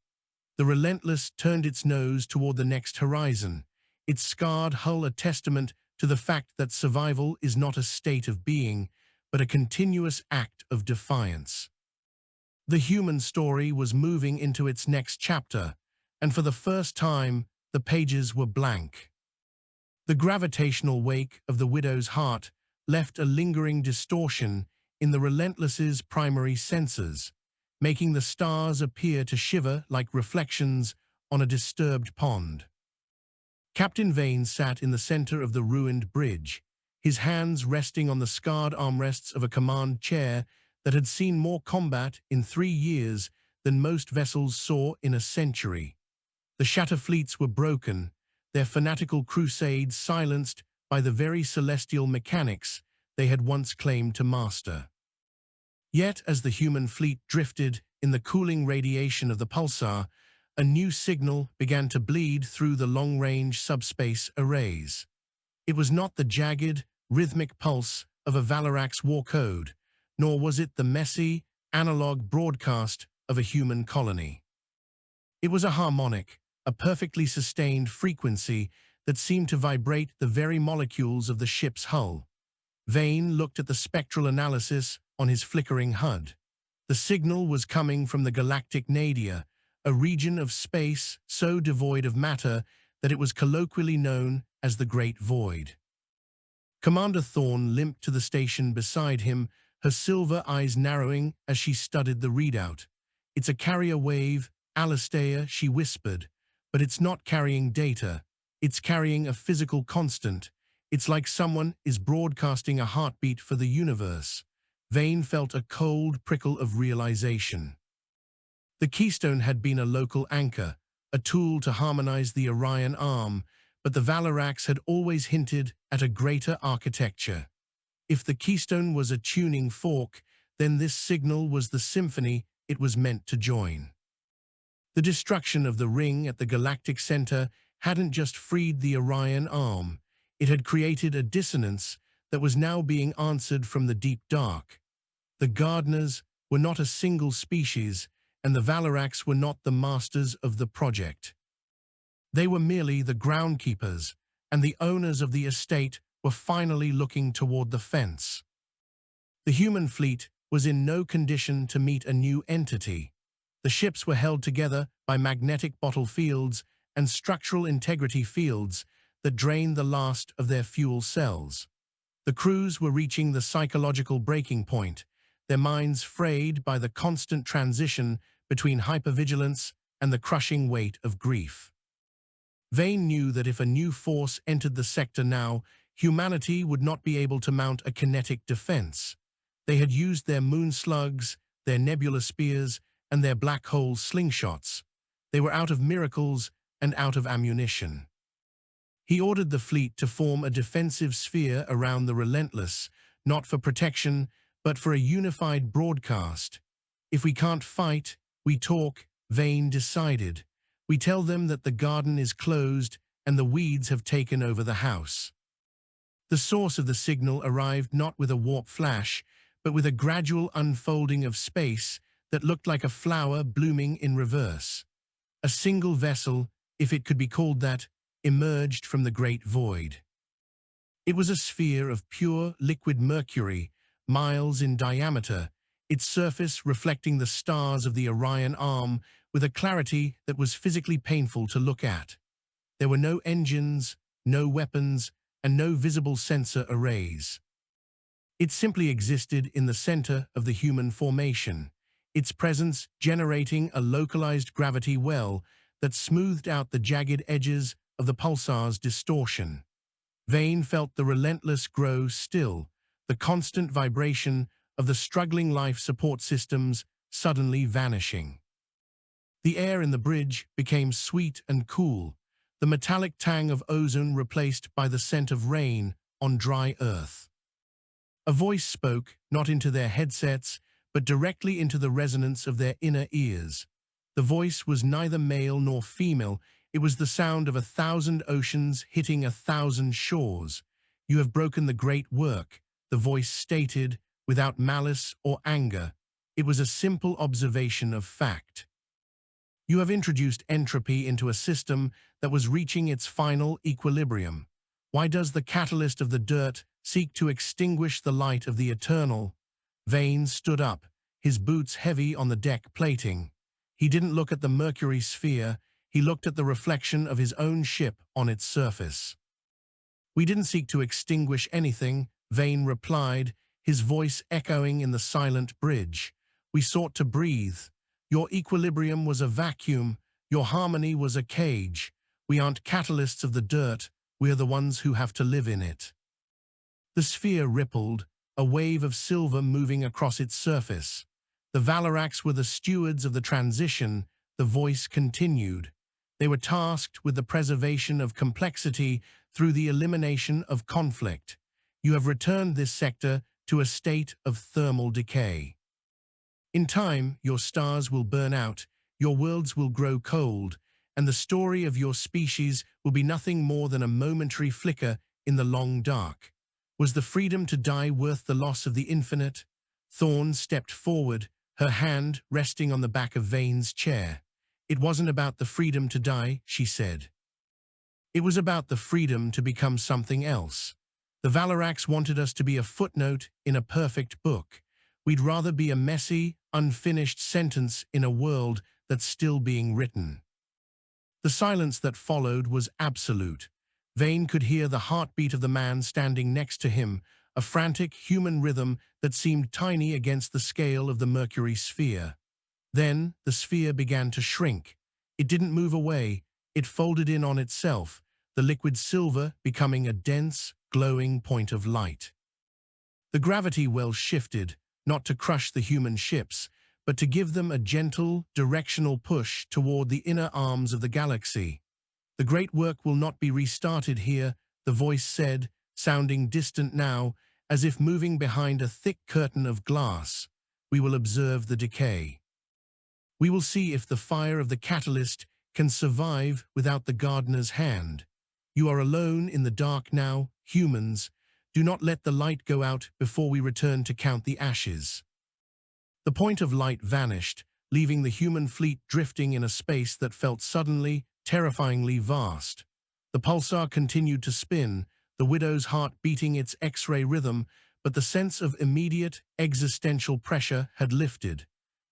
The Relentless turned its nose toward the next horizon, its scarred hull a testament to the fact that survival is not a state of being, but a continuous act of defiance. The human story was moving into its next chapter, and for the first time, the pages were blank. The gravitational wake of the widow's heart left a lingering distortion in the Relentless's primary sensors, making the stars appear to shiver like reflections on a disturbed pond. Captain Vane sat in the center of the ruined bridge, his hands resting on the scarred armrests of a command chair that had seen more combat in 3 years than most vessels saw in a century. The shatter fleets were broken, their fanatical crusades silenced by the very celestial mechanics they had once claimed to master. Yet, as the human fleet drifted in the cooling radiation of the pulsar, a new signal began to bleed through the long-range subspace arrays. It was not the jagged, rhythmic pulse of a Valerax war code, nor was it the messy, analog broadcast of a human colony. It was a harmonic, a perfectly sustained frequency that seemed to vibrate the very molecules of the ship's hull. Vane looked at the spectral analysis on his flickering HUD. The signal was coming from the galactic nadir, a region of space so devoid of matter that it was colloquially known as the Great Void. Commander Thorn limped to the station beside him, her silver eyes narrowing as she studied the readout. "It's a carrier wave, Alistair," she whispered, "but it's not carrying data. It's carrying a physical constant. It's like someone is broadcasting a heartbeat for the universe." Vane felt a cold prickle of realization. The keystone had been a local anchor, a tool to harmonize the Orion Arm, but the Valerax had always hinted at a greater architecture. If the keystone was a tuning fork, then this signal was the symphony it was meant to join. The destruction of the ring at the galactic center hadn't just freed the Orion Arm, it had created a dissonance that was now being answered from the deep dark. The gardeners were not a single species, and the Valerax were not the masters of the project. They were merely the groundkeepers, and the owners of the estate were finally looking toward the fence. The human fleet was in no condition to meet a new entity. The ships were held together by magnetic bottle fields and structural integrity fields that drained the last of their fuel cells. The crews were reaching the psychological breaking point, their minds frayed by the constant transition between hypervigilance and the crushing weight of grief. Vane knew that if a new force entered the sector now, humanity would not be able to mount a kinetic defense. They had used their moon slugs, their nebula spears, and their black hole slingshots. They were out of miracles and out of ammunition. He ordered the fleet to form a defensive sphere around the Relentless, not for protection, but for a unified broadcast. "If we can't fight, we talk," Vane decided. "We tell them that the garden is closed and the weeds have taken over the house." The source of the signal arrived not with a warp flash, but with a gradual unfolding of space that looked like a flower blooming in reverse. A single vessel, if it could be called that, emerged from the great void. It was a sphere of pure liquid mercury, miles in diameter, its surface reflecting the stars of the Orion Arm with a clarity that was physically painful to look at. There were no engines, no weapons, and no visible sensor arrays. It simply existed in the center of the human formation, its presence generating a localized gravity well that smoothed out the jagged edges of the pulsar's distortion. Vane felt the relentless grow still, the constant vibration of the struggling life support systems suddenly vanishing. The air in the bridge became sweet and cool, the metallic tang of ozone replaced by the scent of rain on dry earth. A voice spoke, not into their headsets, but directly into the resonance of their inner ears. The voice was neither male nor female. It was the sound of 1,000 oceans hitting 1,000 shores. "You have broken the great work," the voice stated, without malice or anger. It was a simple observation of fact. "You have introduced entropy into a system that was reaching its final equilibrium. Why does the catalyst of the dirt seek to extinguish the light of the eternal?" Vane stood up, his boots heavy on the deck plating. He didn't look at the Mercury sphere, he looked at the reflection of his own ship on its surface. "We didn't seek to extinguish anything," Vane replied, his voice echoing in the silent bridge. "We sought to breathe. Your equilibrium was a vacuum, your harmony was a cage. We aren't catalysts of the dirt, we are the ones who have to live in it." The sphere rippled, a wave of silver moving across its surface. "The Valerax were the stewards of the transition," the voice continued. "They were tasked with the preservation of complexity through the elimination of conflict. You have returned this sector to a state of thermal decay. In time, your stars will burn out, your worlds will grow cold, and the story of your species will be nothing more than a momentary flicker in the long dark. Was the freedom to die worth the loss of the infinite?" Thorne stepped forward, her hand resting on the back of Vane's chair. "It wasn't about the freedom to die," she said. "It was about the freedom to become something else. The Valerax wanted us to be a footnote in a perfect book. We'd rather be a messy, unfinished sentence in a world that's still being written." The silence that followed was absolute. Vane could hear the heartbeat of the man standing next to him, a frantic human rhythm that seemed tiny against the scale of the Mercury sphere. Then the sphere began to shrink. It didn't move away, it folded in on itself, the liquid silver becoming a dense, glowing point of light. The gravity well shifted, not to crush the human ships, but to give them a gentle, directional push toward the inner arms of the galaxy. "The great work will not be restarted here," the voice said, sounding distant now, as if moving behind a thick curtain of glass. "We will observe the decay. We will see if the fire of the catalyst can survive without the gardener's hand. You are alone in the dark now, humans. Do not let the light go out before we return to count the ashes." The point of light vanished, leaving the human fleet drifting in a space that felt suddenly, terrifyingly vast. The pulsar continued to spin, the widow's heart beating its X-ray rhythm, but the sense of immediate, existential pressure had lifted.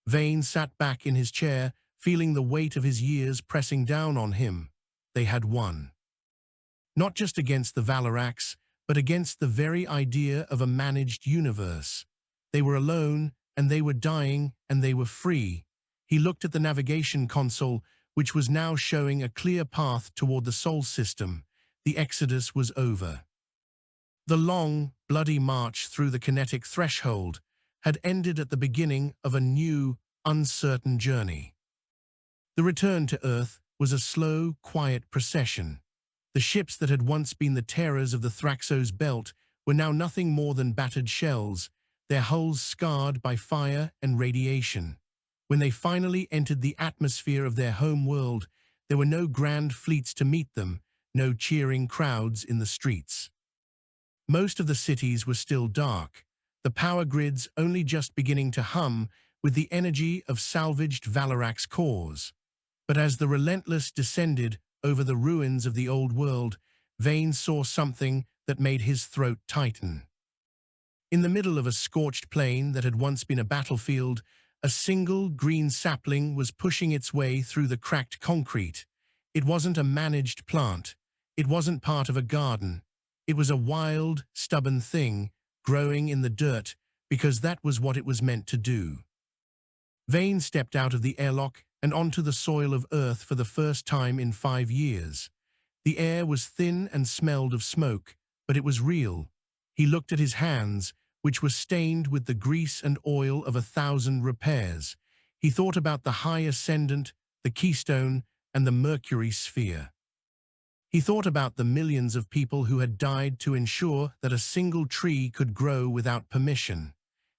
Vane sat back in his chair, feeling the weight of his years pressing down on him. They had won. Not just against the Valerax, but against the very idea of a managed universe. They were alone, and they were dying, and they were free. He looked at the navigation console, which was now showing a clear path toward the Sol system. The exodus was over. The long, bloody march through the kinetic threshold had ended at the beginning of a new, uncertain journey. The return to Earth was a slow, quiet procession. The ships that had once been the terrors of the Thraxos belt were now nothing more than battered shells, their hulls scarred by fire and radiation. When they finally entered the atmosphere of their home world, there were no grand fleets to meet them, no cheering crowds in the streets. Most of the cities were still dark, the power grids only just beginning to hum with the energy of salvaged Valerax cores. But as the Relentless descended over the ruins of the old world, Vane saw something that made his throat tighten. In the middle of a scorched plain that had once been a battlefield, a single green sapling was pushing its way through the cracked concrete. It wasn't a managed plant. It wasn't part of a garden. It was a wild, stubborn thing growing in the dirt because that was what it was meant to do. Vane stepped out of the airlock and onto the soil of Earth for the first time in 5 years. The air was thin and smelled of smoke, but it was real. He looked at his hands, which were stained with the grease and oil of 1,000 repairs. He thought about the High Ascendant, the Keystone, and the Mercury Sphere. He thought about the millions of people who had died to ensure that a single tree could grow without permission.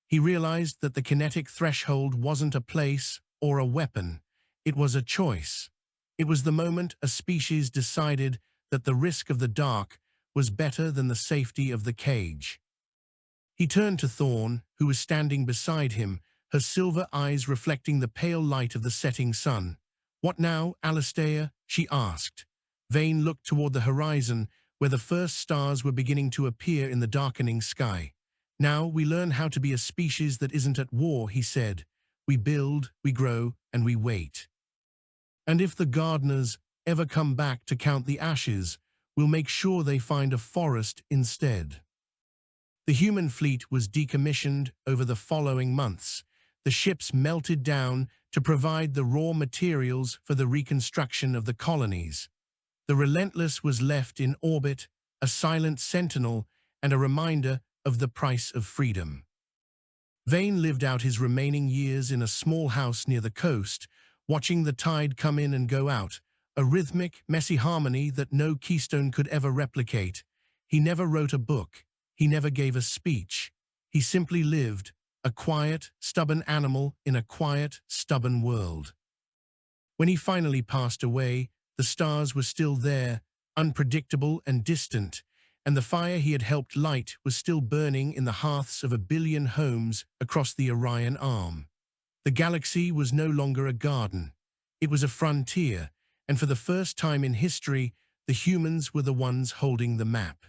He realized that the kinetic threshold wasn't a place or a weapon. It was a choice. It was the moment a species decided that the risk of the dark was better than the safety of the cage. He turned to Thorn, who was standing beside him, her silver eyes reflecting the pale light of the setting sun. "What now, Alistair?" she asked. Vane looked toward the horizon, where the first stars were beginning to appear in the darkening sky. "Now we learn how to be a species that isn't at war," he said. "We build, we grow, and we wait. And if the gardeners ever come back to count the ashes, we'll make sure they find a forest instead." The human fleet was decommissioned over the following months. The ships melted down to provide the raw materials for the reconstruction of the colonies. The Relentless was left in orbit, a silent sentinel and a reminder of the price of freedom. Vane lived out his remaining years in a small house near the coast, watching the tide come in and go out, a rhythmic, messy harmony that no keystone could ever replicate. He never wrote a book. He never gave a speech. He simply lived, a quiet, stubborn animal in a quiet, stubborn world. When he finally passed away, the stars were still there, unpredictable and distant, and the fire he had helped light was still burning in the hearths of 1 billion homes across the Orion Arm. The galaxy was no longer a garden. It was a frontier, and for the first time in history, the humans were the ones holding the map.